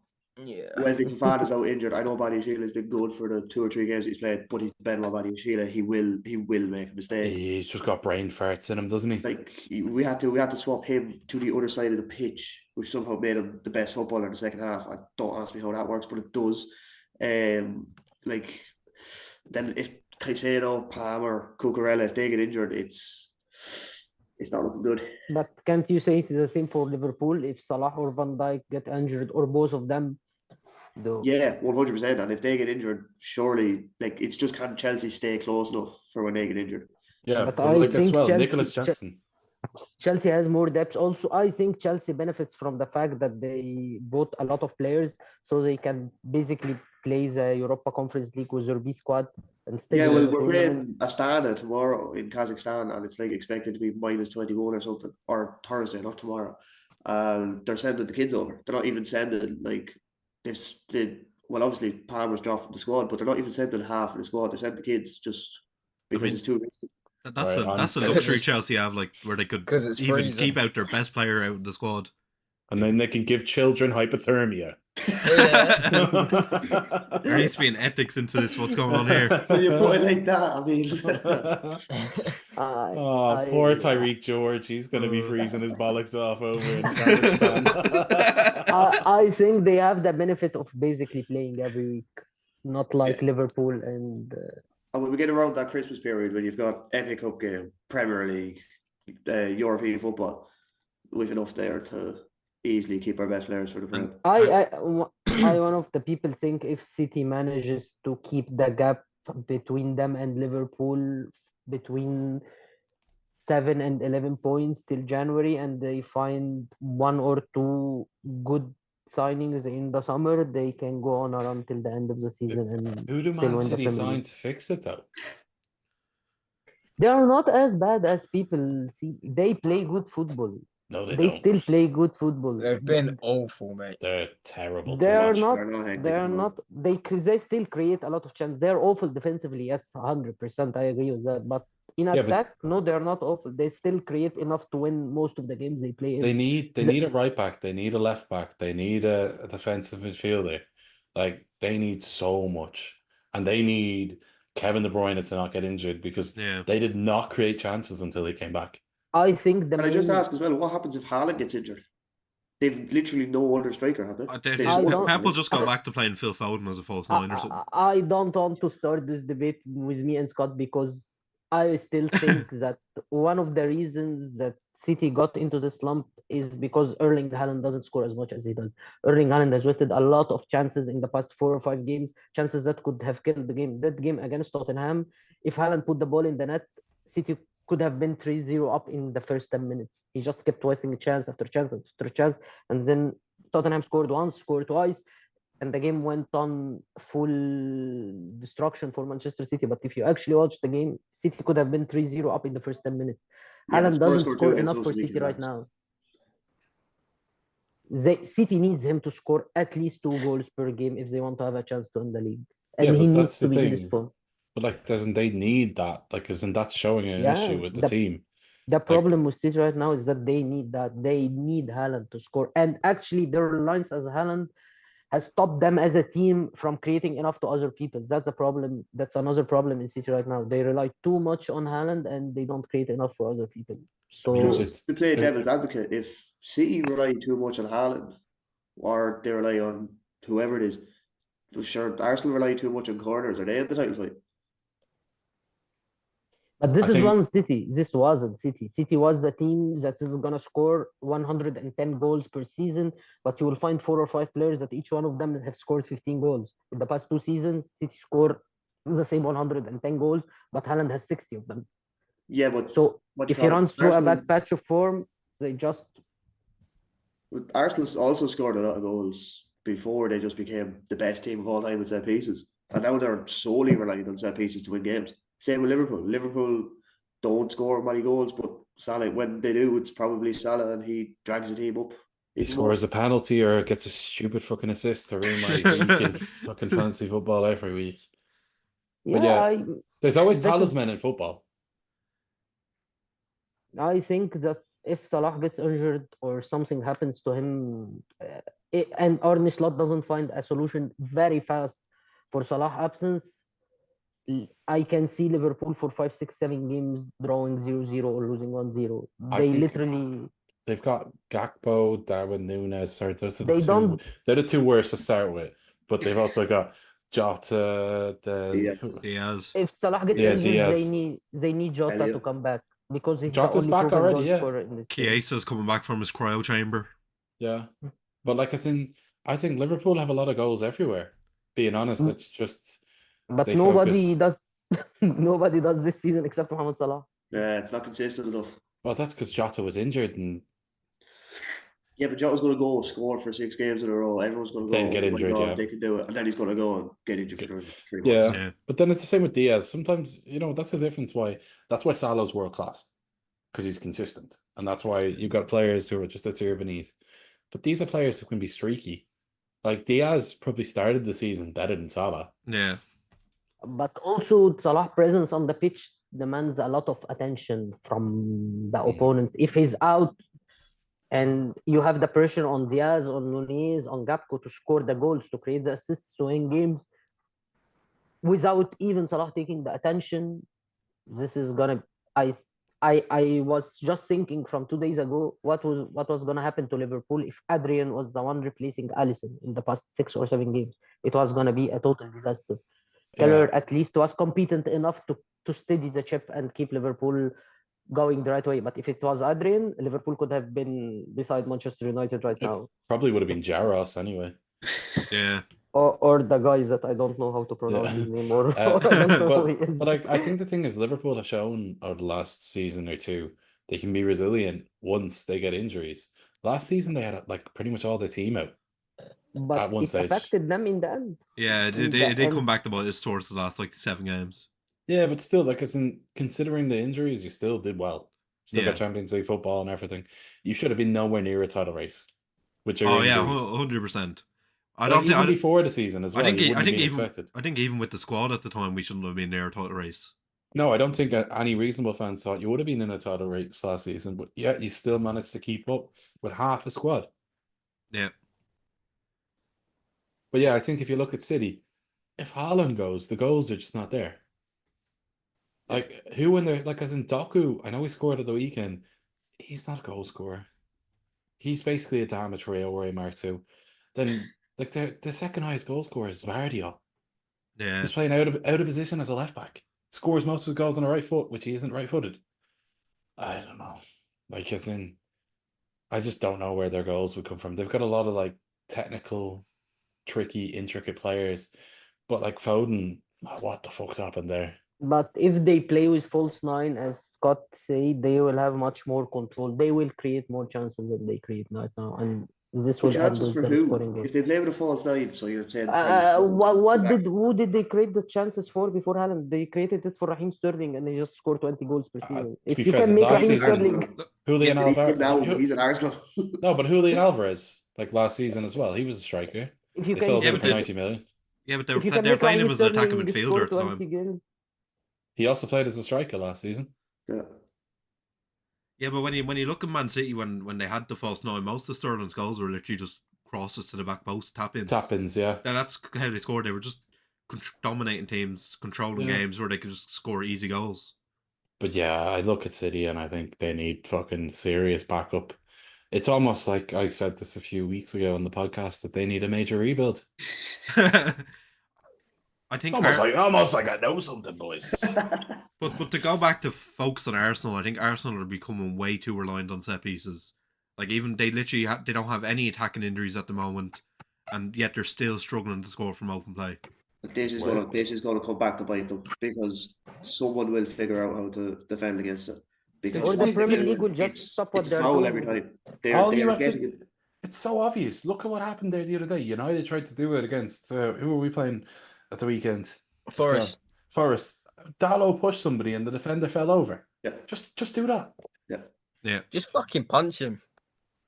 Yeah. Wesley Fofana is out injured. I know Badiashile has been good for the 2 or 3 games he's played, but he's Benoit Badiashile. He will make a mistake. He's just got brain farts in him, doesn't he? Like we had to swap him to the other side of the pitch, which somehow made him the best footballer in the second half. I don't ask me how that works, but it does. Like then if Caicedo, Palmer, Cucurella, if they get injured, it's not looking good. But can't you say it's the same for Liverpool? If Salah or Van Dijk get injured, or both of them, though. Yeah, 100%. And if they get injured, surely like it's just can Chelsea stay close enough for when they get injured? Yeah, But but I like as think well, Chelsea- Nicholas Jackson. Chelsea has more depth. Also, I think Chelsea benefits from the fact that they bought a lot of players, so they can basically play the Europa Conference League with their B squad and stay Yeah, in well, the we're tournament. playing Astana tomorrow in Kazakhstan, and it's like expected to be -21 or something, or Thursday, not tomorrow. They're sending the kids over. They're not even sending like well, obviously Palmer's dropped from the squad, but they're not even sending half of the squad. They send the kids just because it's too risky. That's Right, that's a I'm- luxury Chelsea have, like where they could 'Cause it's even freezing. keep out their best player out of the squad. And then they can give children hypothermia. There needs to be an ethics into this. What's going on here? When you put it like that, I mean, Oh, poor Tyreek George. He's going to be freezing his bollocks off over in Kazakhstan. I think they have the benefit of basically playing every week, not like Liverpool and. and when we get around that Christmas period, when you've got FA Cup game, Premier League, European football, we've enough there to easily keep our best players for the Prem. I one of the people think if City manages to keep the gap between them and Liverpool between 7 and 11 points till January, and they find 1 or 2 good signings in the summer, they can go on around till the end of the season and Who do still Man win the City Premier sign League. to fix it, though? They are not as bad as people see. They play good football. No, they They don't. still play good football. They've been awful, mate. They're terrible They to are watch. not. They're not hectic They at are all. not. They still create a lot of chances. They're awful defensively. Yes, 100%. I agree with that. But in Yeah, but- attack, no, they're not awful. They still create enough to win most of the games they play in. They need a right back. They need a left back. They need a defensive midfielder. Like, they need so much. And they need Kevin De Bruyne to not get injured because Yeah. they did not create chances until he came back. I think the Can I just main- ask as well, what happens if Haaland gets injured? They've literally no other striker, have they? I don't- Pep will just go back to playing Phil Foden as a false nine or something. I don't want to start this debate with me and Scott because I still think that one of the reasons that City got into the slump is because Erling Haaland doesn't score as much as he does. Erling Haaland has wasted a lot of chances in the past 4 or 5 games, chances that could have killed the game. That game against Tottenham, if Haaland put the ball in the net, City could have been 3-0 up in the first 10 minutes. He just kept wasting chance after chance after chance, and then Tottenham scored once, scored twice, and the game went on full destruction for Manchester City. But if you actually watch the game, City could have been 3-0 up in the first 10 minutes. Yeah, but Haaland Spurs doesn't scored score two against enough for those City weekend right games. now. City needs him to score at least 2 goals per game if they want to have a chance to win the league. And Yeah, he but needs that's to the be in this thing. form. But like, doesn't they need that? Like, isn't that showing an Yeah, issue with the team? The problem with City right now is that they need that. They need Haaland to score. And actually, their reliance as Haaland has stopped them as a team from creating enough to other people. That's a problem. That's another problem in City right now. They rely too much on Haaland and they don't create enough for other people. So mean, Just it's- to play devil's advocate, if City rely too much on Haaland, or they rely on whoever it is, sure, Arsenal rely too much on corners. Are they in the title fight? But this I is think- one City. This wasn't City. City was the team that is going to score 110 goals per season, but you will find 4 or 5 players that each one of them have scored 15 goals. In the past 2 seasons, City scored the same 110 goals, but Haaland has 60 of them. Yeah, but So what you if he call it, runs through a Arsenal- bad patch of form, they just Arsenal also scored a lot of goals before they just became the best team of all time with set pieces. And now they're solely relying on set pieces to win games. Same with Liverpool. Liverpool don't score many goals, but Salah, when they do, it's probably Salah and he drags the team up. He even more. scores a penalty or gets a stupid fucking assist to ruin my week in fucking fantasy football every week. But yeah, there's always this is- talisman in football. I think that if Salah gets injured or something happens to him, and Arne Slot doesn't find a solution very fast for Salah absence, I can see Liverpool for 5, 6, 7 games drawing 0-0 or losing 1-0. I They think literally they've got Gakpo, Darwin Núñez. Sorry, those are the they two. don't. They're the two worst to start with. But they've also got Jota. Then Yeah. Diaz. If Salah gets Yeah, injured, Diaz. they need Jota to Elliot. come back because he's the Jota's only back proven already, goal yeah. scorer in this team. Chiesa's coming back from his cryo chamber. Yeah. But like I think Liverpool have a lot of goals everywhere. Being honest, it's just But they nobody focus. does. Nobody does this season except Mohamed Salah. Yeah, it's not consistent enough. Well, that's because Jota was injured and Yeah, but Jota's going to go score for 6 games in a row. Everyone's going to go, then get oh my injured, God, yeah. they can do it. And then he's going to go and get injured for 3 months. Yeah. Yeah. But then it's the same with Diaz. Sometimes, that's the difference that's why Salah's world class. Because he's consistent. And that's why you've got players who are just a tier beneath. But these are players who can be streaky. Like Diaz probably started the season better than Salah. Yeah. But also Salah's presence on the pitch demands a lot of attention from the opponents. If he's out and you have the pressure on Diaz, on Nunez, on Gakpo to score the goals, to create the assists, to win games, without even Salah taking the attention, this is gonna. I was just thinking from 2 days ago what was gonna happen to Liverpool if Adrian was the one replacing Alisson in the past 6 or 7 games. It was gonna be a total disaster. Keller at least was competent enough to steady the ship and keep Liverpool going the right way. But if it was Adrian, Liverpool could have been beside Manchester United right now. Probably would have been Jaros anyway. Yeah. Or the guys that I don't know how to pronounce his name or I don't know who he is. But I think the thing is Liverpool have shown over the last season or two they can be resilient once they get injuries. Last season they had like pretty much all their team out. But at one it stage. affected them in the end. Yeah, they did come back to bite us towards the last 7 games. Yeah, but still, like, considering the injuries, you still did well. Still got Champions League football and everything. You should have been nowhere near a title race. With your injuries. 100%. Even before the season as well. I think even with the squad at the time, we shouldn't have been near a title race. No, I don't think any reasonable fans thought you would have been in a title race last season, but yet you still managed to keep up with half a squad. Yeah. But yeah, I think if you look at City, if Haaland goes, the goals are just not there. Like, who in there, like, as in Doku, I know he scored at the weekend. He's not a goal scorer. He's basically a Dama Traore Mark II. Then, like, the second highest goal scorer is Vardy. Yeah. He's playing out of position as a left back. Scores most of his goals on the right foot, which he isn't right footed. I don't know. Like, as in, I just don't know where their goals would come from. They've got a lot of, like, technical, tricky, intricate players. But, like, Foden, what the fuck's happened there? But if they play with false 9, as Scott said, they will have much more control. They will create more chances than they create right now. And this will end with them scoring games. If they play with a false 9, so you're saying... who did they create the chances for before Haaland? They created it for Raheem Sterling and they just scored 20 goals per season. If you can make Raheem Sterling... Julian Alvarez... He's an Arsenal. No, but Julian Alvarez, like last season as well, he was a striker. If you they can sold him for 90 million. Yeah, but they're playing him as an attacking midfielder at the time. Games. He also played as a striker last season. Yeah. Yeah, but when you look at Man City, when they had the false 9, most of Sterling's goals were literally just crosses to the back post, tap-ins. Tap-ins, yeah. That's how they scored. They were just dominating teams, controlling games where they could just score easy goals. But yeah, I look at City and I think they need fucking serious backup. It's almost like I said this a few weeks ago on the podcast that they need a major rebuild. I think almost like I know something, boys. but to go back to focus on Arsenal, I think Arsenal are becoming way too reliant on set pieces. Like, even they literally they don't have any attacking injuries at the moment, and yet they're still struggling to score from open play. But this is going to come back to bite them because someone will figure out how to defend against it. Or the Premier League will just stop what they're doing. Every time. It's so obvious. Look at what happened there the other day. United tried to do it against who were we playing at the weekend? Forest. Dalot pushed somebody and the defender fell over. Yeah. Just do that. Yeah. Just fucking punch him.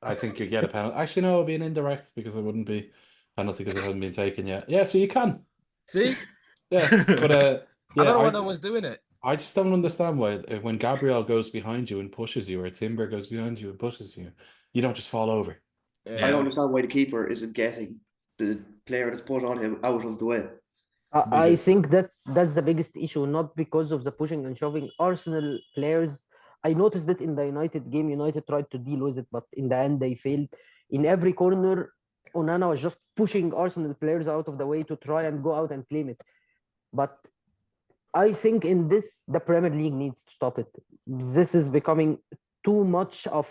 I think you get a penalty. Actually, no, it would be an indirect because it wouldn't be penalty because it hasn't been taken yet. Yeah, so you can. See? Yeah, but I don't know why no one's doing it. I just don't understand why when Gabriel goes behind you and pushes you, or Timber goes behind you and pushes you, you don't just fall over. I don't understand why the keeper isn't getting the player that's put on him out of the way. I Because think that's the biggest issue, not because of the pushing and shoving. Arsenal players, I noticed it in the United game. United tried to deal with it, but in the end they failed. In every corner, Onana was just pushing Arsenal players out of the way to try and go out and claim it. But I think in this, the Premier League needs to stop it. This is becoming too much of.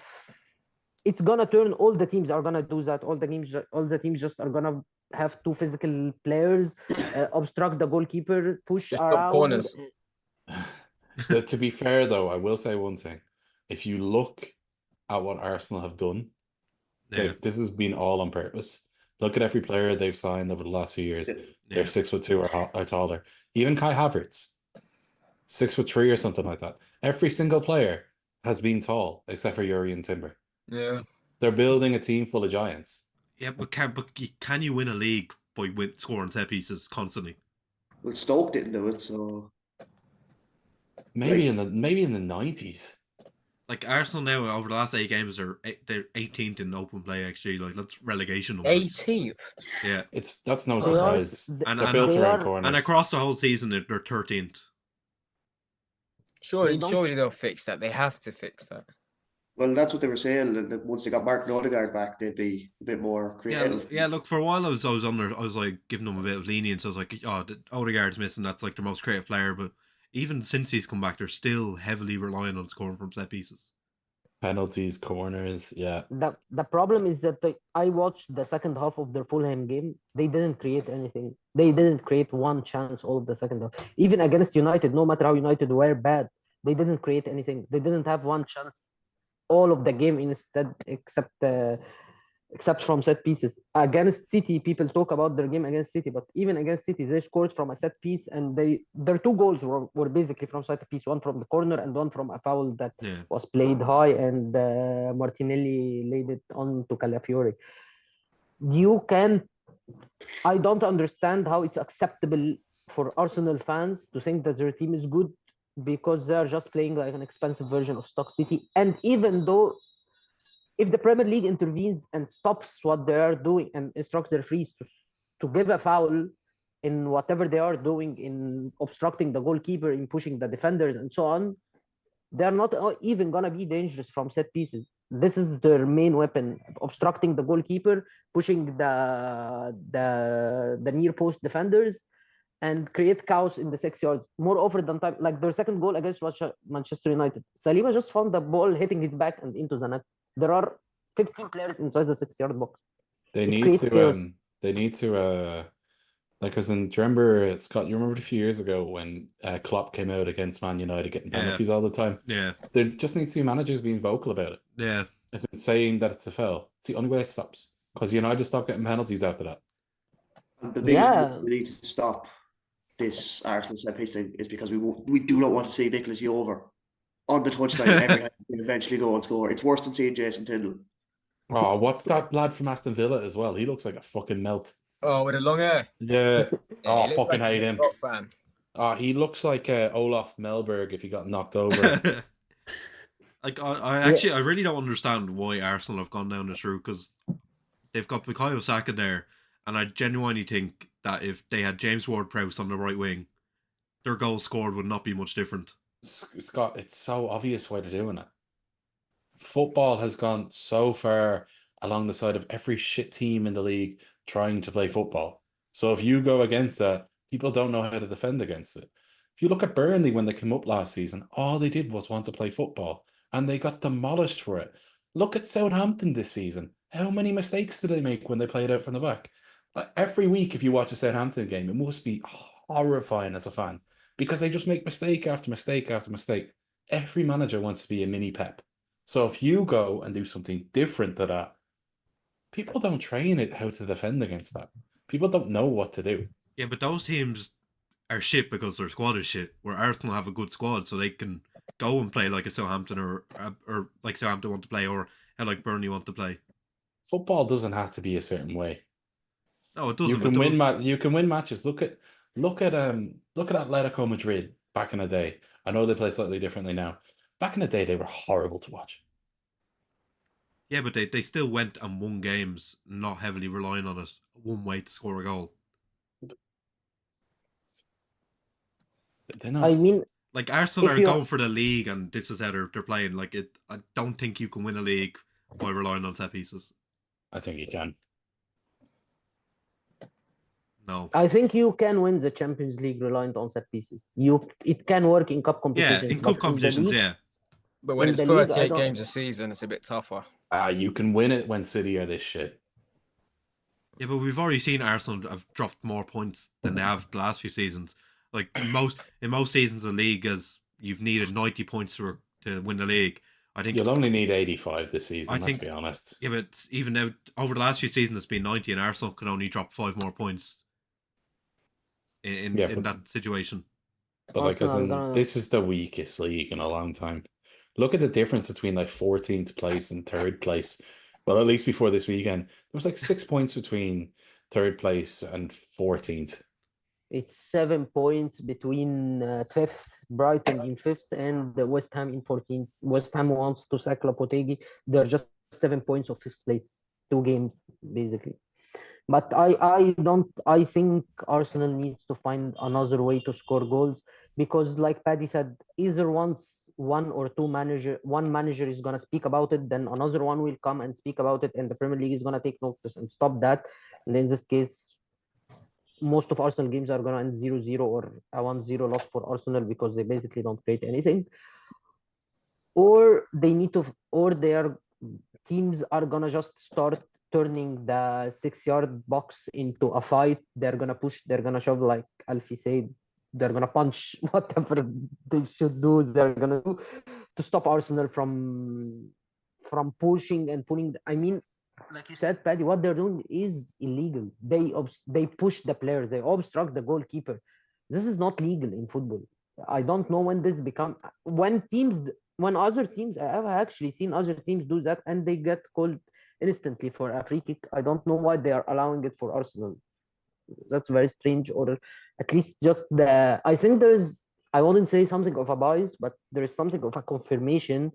It's gonna turn. All the teams are gonna do that. All the teams just are gonna have two physical players, obstruct the goalkeeper, push Just stop around. corners. to be fair, though, I will say one thing. If you look at what Arsenal have done, Yeah. this has been all on purpose. Look at every player they've signed over the last few years. They're Yeah. 6'2" or taller. Even Kai Havertz, 6'3" or something like that. Every single player has been tall except for Yuri and Timber. Yeah. They're building a team full of giants. Yeah, but can you win a league by scoring set pieces constantly? Well, Stoke didn't do it, so Maybe in the 90s. Like Arsenal now over the last 8 games they're 18th in open play XG. Like that's relegation numbers. 18th. Yeah, That's no They are- surprise. and They're built they around are- corners. and across the whole season they're 13th. Surely, They don't- surely they'll fix that. They have to fix that. well, that's what they were saying. That once they got Martin Odegaard back, they'd be a bit more creative. Yeah. Look, for a while I was like giving them a bit of lenience. I was like, oh, Odegaard's missing. That's like their most creative player. But even since he's come back, they're still heavily relying on scoring from set pieces. Penalties, corners, yeah. The problem is that I watched the second half of their Fulham game. They didn't create anything. They didn't create one chance all of the second half. Even against United, no matter how United were bad, they didn't create anything. They didn't have one chance all of the game instead, except from set pieces. Against City, people talk about their game against City, but even against City, they scored from a set piece, and their 2 goals were basically from set piece, one from the corner and one from a foul that was played high, and Martinelli laid it on to Calafiori. I don't understand how it's acceptable for Arsenal fans to think that their team is good because they're just playing like an expensive version of Stoke City. And even though if the Premier League intervenes and stops what they are doing and instructs their referees to give a foul in whatever they are doing, in obstructing the goalkeeper, in pushing the defenders and so on, they're not even going to be dangerous from set pieces. This is their main weapon: obstructing the goalkeeper, pushing the near post defenders, and create chaos in the 6 yards more often than time. Like their second goal against Manchester United, Saliba just found the ball hitting his back and into the net. There are 15 players inside the 6-yard box. They It need creates chaos. to like, because do you remember, Scott, you remember a few years ago when Klopp came out against Man United getting penalties all the time? Yeah. There just needs to be managers being vocal about it. Yeah. It's saying that it's a foul. It's the only way it stops. Because United stop getting penalties after that. And the biggest reason we need to stop this Arsenal set piece thing is because we do not want to see Nicholas Jover on the touchline every time he eventually go and score. It's worse than seeing Jason Tindall. Oh, what's that lad from Aston Villa as well? He looks like a fucking melt. Oh, with the long hair. Yeah. Oh, he looks fucking like he's hate a him. rock fan. Oh, he looks like Olaf Melberg if he got knocked over. Like I really don't understand why Arsenal have gone down this route, because they've got Bukayo Saka there, and I genuinely think that if they had James Ward-Prowse on the right wing, their goals scored would not be much different. Scott, it's so obvious why they're doing it. Football has gone so far along the side of every shit team in the league trying to play football. So if you go against that, people don't know how to defend against it. If you look at Burnley when they came up last season, all they did was want to play football, and they got demolished for it. Look at Southampton this season. How many mistakes did they make when they played out from the back? Like, every week, if you watch a Southampton game, it must be horrifying as a fan, because they just make mistake after mistake after mistake. Every manager wants to be a mini Pep. So if you go and do something different to that, people don't train it how to defend against that. People don't know what to do. Yeah, but those teams are shit because their squad is shit, where Arsenal have a good squad, so they can go and play like a Southampton or like Southampton want to play, or how like Burnley want to play. Football doesn't have to be a certain way. No, it doesn't. You can win matches. Look at Atletico Madrid. back in the day. I know they play slightly differently now. Back in the day, they were horrible to watch. Yeah, but they still went and won games, not heavily relying on it one way to score a goal. They're not. I mean, Like Arsenal if are you going for the league, and this is how they're playing. Like I don't think you can win a league by relying on set pieces. I think you can. No. I think you can win the Champions League reliant on set pieces. It can work in cup Yeah, competitions. in but cup the competitions, league- yeah. But when In it's the league, I 38 don't- games a season, it's a bit tougher. You can win it when City are this shit. Yeah, but we've already seen Arsenal have dropped more points than they have the last few seasons. Like in most seasons of the league, as you've needed 90 points to win the league. I think You'll only need 85 this season, let's think- be honest. Yeah, but even now, over the last few seasons, it's been 90, and Arsenal can only drop 5 more points in that situation. But like, as Arsenal in, gonna- this is the weakest league in a long time. Look at the difference between like 14th place and 3rd place. Well, at least before this weekend, there was like 6 points between 3rd place and 14th. It's 7 points between fifth, Brighton in fifth, and West Ham in 14th. West Ham wants to sack Lopetegui. They're just 7 points of fifth place, 2 games basically. But I think Arsenal needs to find another way to score goals, because like Paddy said, either once one manager is gonna speak about it, then another one will come and speak about it, and the Premier League is gonna take notice and stop that. And in this case, most of Arsenal games are gonna end 0-0 or a 1-0 loss for Arsenal, because they basically don't create anything. Or their teams are gonna just start turning the 6-yard box into a fight. They're gonna push, they're gonna shove, like Alfie said, they're gonna punch, whatever they should do, they're gonna do to stop Arsenal from pushing and pulling. I mean, like you said, Paddy, what they're doing is illegal. They push the player, they obstruct the goalkeeper. This is not legal in football. I don't know when this become when other teams, I have actually seen other teams do that, and they get called instantly for a free kick. I don't know why they are allowing it for Arsenal. That's very strange, or at least just I think I wouldn't say something of a bias, but there is something of a confirmation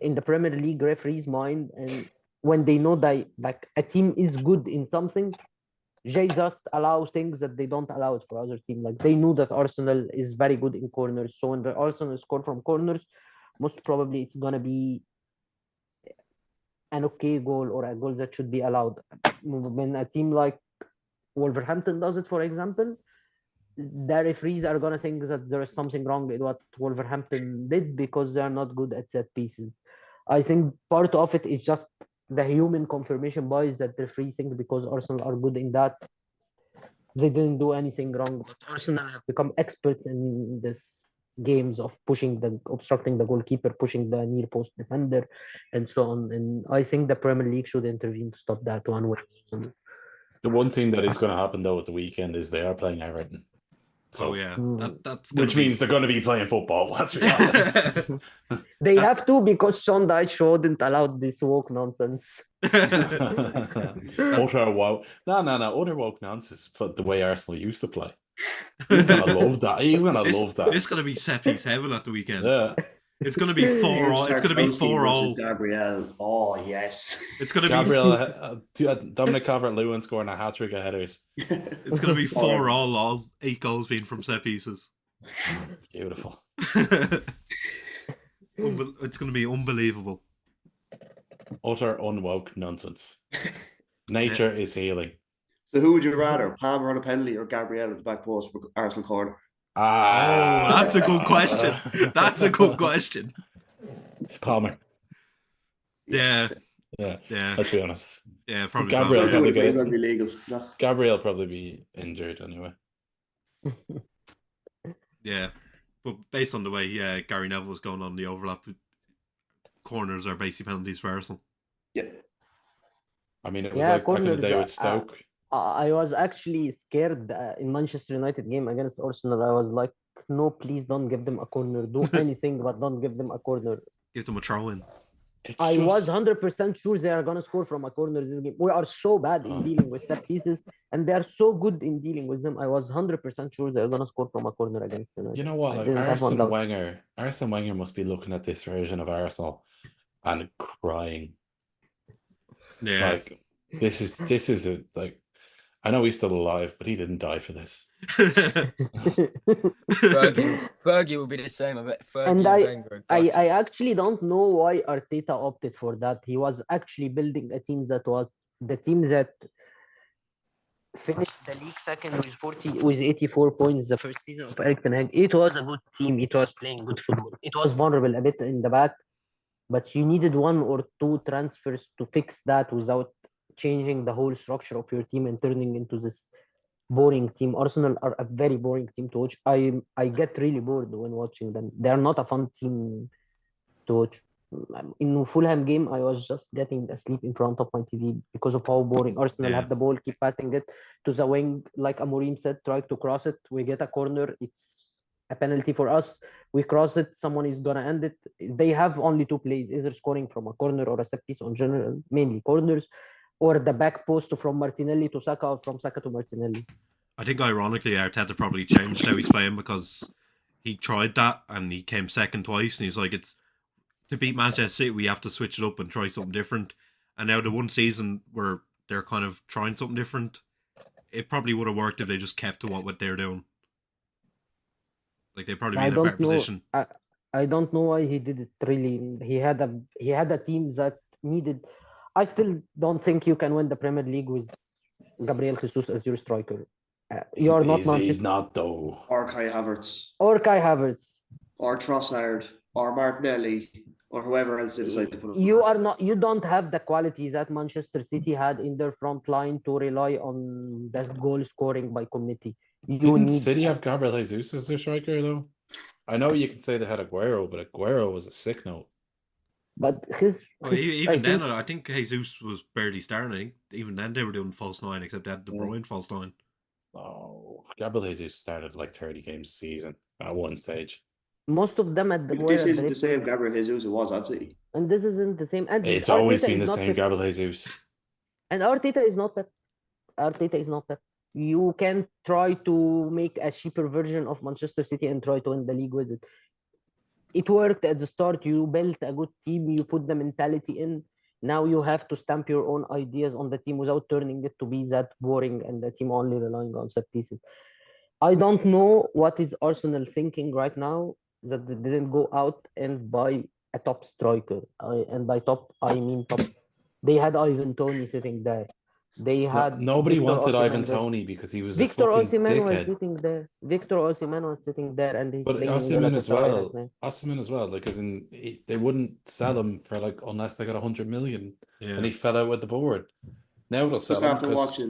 in the Premier League referee's mind, and when they know that like a team is good in something, they just allow things that they don't allow it for other teams. Like they knew that Arsenal is very good in corners, so when the Arsenal score from corners, most probably it's gonna be an okay goal, or a goal that should be allowed. When a team like Wolverhampton does it, for example, the referees are gonna think that there is something wrong with what Wolverhampton did, because they are not good at set pieces. I think part of it is just the human confirmation bias that the referees think because Arsenal are good in that, they didn't do anything wrong. But Arsenal have become experts in this games of obstructing the goalkeeper, pushing the near post defender, and so on. And I think the Premier League should intervene to stop that one way. The one thing that is going to happen though at the weekend is they are playing Everton. So, Oh yeah, that's which means they're going to be playing football. Let's be honest. They have to, because Sean Dyche shouldn't allow this woke nonsense. Utter woke. No. Utter woke nonsense. But the way Arsenal used to play, he's gonna love that. He's gonna love that. It's gonna be set piece heaven at the weekend. Yeah. It's gonna be 4-all. It's gonna be 4-all. Gabriel. Oh yes. It's gonna Gabriel, Dominic Calvert-Lewin scoring a hat trick of headers. It's gonna be 4-all. All 8 goals being from set pieces. Beautiful. It's gonna be unbelievable. Utter unwoke nonsense. Nature is healing. So who would you rather, Palmer on a penalty or Gabriel at the back post for Arsenal corner? Oh, that's a good question. That's a good question. It's Palmer. Yeah. Let's be honest. Yeah, probably. Gabriel Palmer, probably It would be legal. No. Gabriel probably be injured anyway. Yeah, but based on the way Gary Neville was going on, the overlap corners are basically penalties for Arsenal. Yeah. I mean, it was like back in the day with Stoke. I was actually scared in Manchester United game against Arsenal. I was like, no, please don't give them a corner. Do anything, but don't give them a corner. Give them a throw in. It's I was just 100% sure they are gonna score from a corner this game. We are so bad in Oh. dealing with set pieces, and they are so good in dealing with them. I was 100% sure they're gonna score from a corner against United. you know what? I Like didn't have one doubt. Arsene Wenger must be looking at this version of Arsenal and crying. Yeah. Like this is a like. I know he's still alive, but he didn't die for this. Fergie will be the same. I bet Fergie And and Wenger are I gutted. actually don't know why Arteta opted for that. He was actually building a team that was the team that finished the league second with 84 points the first season of Erik ten Hag. It was a good team. It was playing good football. It was vulnerable a bit in the back, but you needed one or two transfers to fix that without changing the whole structure of your team and turning into this boring team. Arsenal are a very boring team to watch. I get really bored when watching them. They are not a fun team to watch. In Fulham game, I was just getting asleep in front of my TV because of how boring. Arsenal Yeah. have the ball, keep passing it to the wing, like Amorim said, try to cross it. We get a corner, it's a penalty for us. We cross it, someone is gonna end it. They have only two plays, either scoring from a corner or a set piece on general, mainly corners, or the back post from Martinelli to Saka or from Saka to Martinelli. I think ironically Arteta probably changed how he's playing because he tried that and he came second twice and he was like, it's to beat Manchester City we have to switch it up and try something different. And now the one season where they're kind of trying something different, it probably would have worked if they just kept to what they're doing. Like they'd probably be I in a better don't know. position. I don't know why he did it. Really, he had a team that needed. I still don't think you can win the Premier League with Gabriel Jesus as your striker. You are not He's Manchester not though. Or Kai Havertz, or Kai Havertz. or Trossard, or Martinelli, or whoever else they decide to put up. You are not. You don't have the qualities that Manchester City had in their front line to rely on the goal scoring by committee. You Didn't need. City have Gabriel Jesus as their striker though? I know you can say they had Aguero, but Aguero was a sick note. But his. Well, I even think then, I think Jesus was barely starting. I think even then they were doing false nine, except they had De Bruyne false nine. Oh, Gabriel Jesus started like 30 games a season at one stage. most of them at the This were isn't the at same Gabriel Jesus it was at City. and this isn't the same. And It's always Arteta been is the not same Pep. Gabriel Jesus. And Arteta is not Pep. Arteta is not Pep. You can try to make a cheaper version of Manchester City and try to win the league with it. It worked at the start. You built a good team. You put the mentality in. Now you have to stamp your own ideas on the team without turning it to be that boring and the team only relying on set pieces. I don't know what is Arsenal thinking right now that they didn't go out and buy a top striker. And by top, I mean top. They had Ivan Toney sitting there. They had Nobody Victor wanted Ivan Osimhen there. Toney because he was a Victor fucking Osimhen was dickhead. sitting there. Victor Osimhen was sitting there, and he's But playing in Osimhen as Galatasaray well. right now. Osimhen as well. Like, as in, they wouldn't sell him for like unless they got 100 million, Yeah. and he fell out with the board. Now they'll sell him because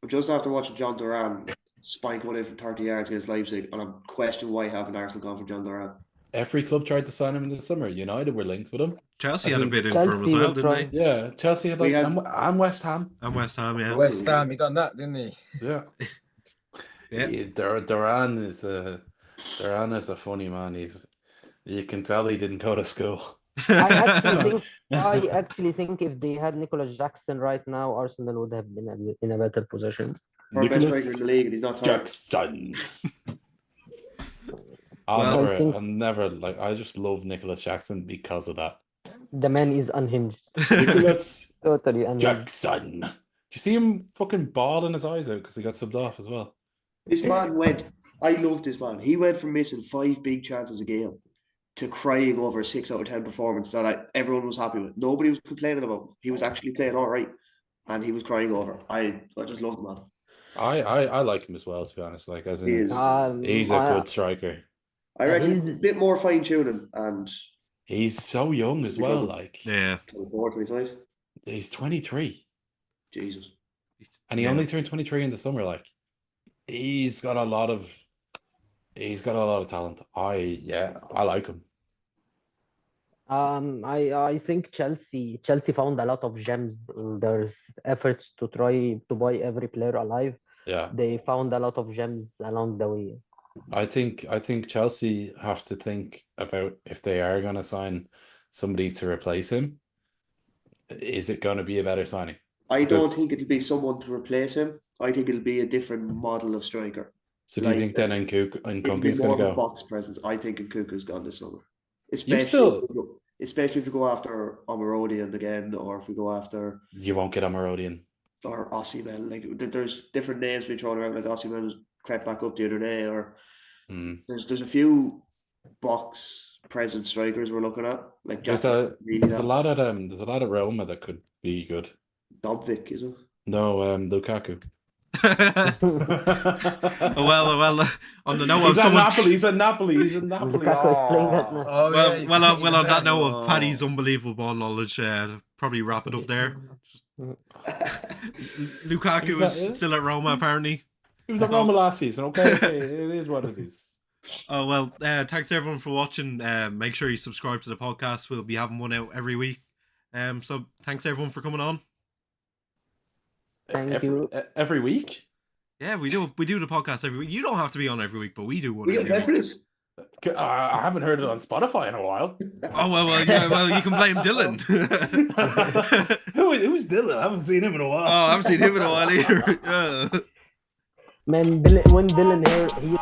Just after watching John Duran spike one in from 30 yards against Leipzig, and I'm questioning why haven't Arsenal gone for John Duran. every club tried to sign him in the summer. United were linked with him. Chelsea As had a in- bit in for him as Chelsea well, will didn't try. they? Yeah, Chelsea had We like, had- and West Ham. And West Ham, yeah. West Ham, he done that, didn't he? Yeah. Yeah. Duran is a funny man. You can tell he didn't go to school. I actually think if they had Nicolas Jackson right now, Arsenal would have been in a better position. For best striker in Nicholas the league, and he's not tired. Jackson. Well, I'll never like. I just love Nicholas Jackson because of that. The man is unhinged. Nicholas Totally unhinged. Jackson. Do you see him fucking bawling his eyes out because he got subbed off as well? This man went. I love this man. He went from missing 5 big chances a game to crying over a 6 out of 10 performance that everyone was happy with. Nobody was complaining about. He was actually playing all right, and he was crying over. I just love the man. I like him as well, to be honest. Like, as in, he's a good striker. I reckon he's- a bit more fine tuning, and He's so young as well. Like, Yeah. 24, 25. he's 23, Jesus. and he Yeah. only turned 23 in the summer. Like, he's got a lot of talent. I like him. I think Chelsea found a lot of gems in their efforts to try to buy every player alive. Yeah, They found a lot of gems along the way. I think Chelsea have to think about if they are going to sign somebody to replace him. Is it going to be a better signing? I don't Because- think it'll be someone to replace him. I think it'll be a different model of striker. So do you think then it'll be Nkunku's more going to of a go? box presence. I think Nkunku's gone this summer. still- Especially if we go after Omarodian again, or if we go after You won't get Omarodian. or Osimhen. Like there's different names being thrown around. Like Osimhen was crept back up the other day, or there's a few box present strikers we're looking at. Like There's Jack, there's a lot of Roma that could be good. Dobvik, is it? No, Lukaku. well, on the note of He's at someone, Napoli. He's at Napoli. Lukaku is playing that now. Oh, well, yeah, he's well, getting well, on that back. note of Oh. Paddy's unbelievable ball knowledge, probably wrap it up there. Lukaku Is that is it? still at Roma, apparently. He was at Roma last season. Okay, it is what it is. Oh, well, thanks everyone for watching. Make sure you subscribe to the podcast. We'll be having one out every week. So thanks everyone for coming on. Thank you. Every week? Yeah, we do the podcast every week. You don't have to be on every week, but we do one We get every paid for week. this. I haven't heard it on Spotify in a while. Oh, well, you can blame Dylan. Who's Dylan? I haven't seen him in a while. Oh, I haven't seen him in a while either. Yeah. Man, when Dylan here, he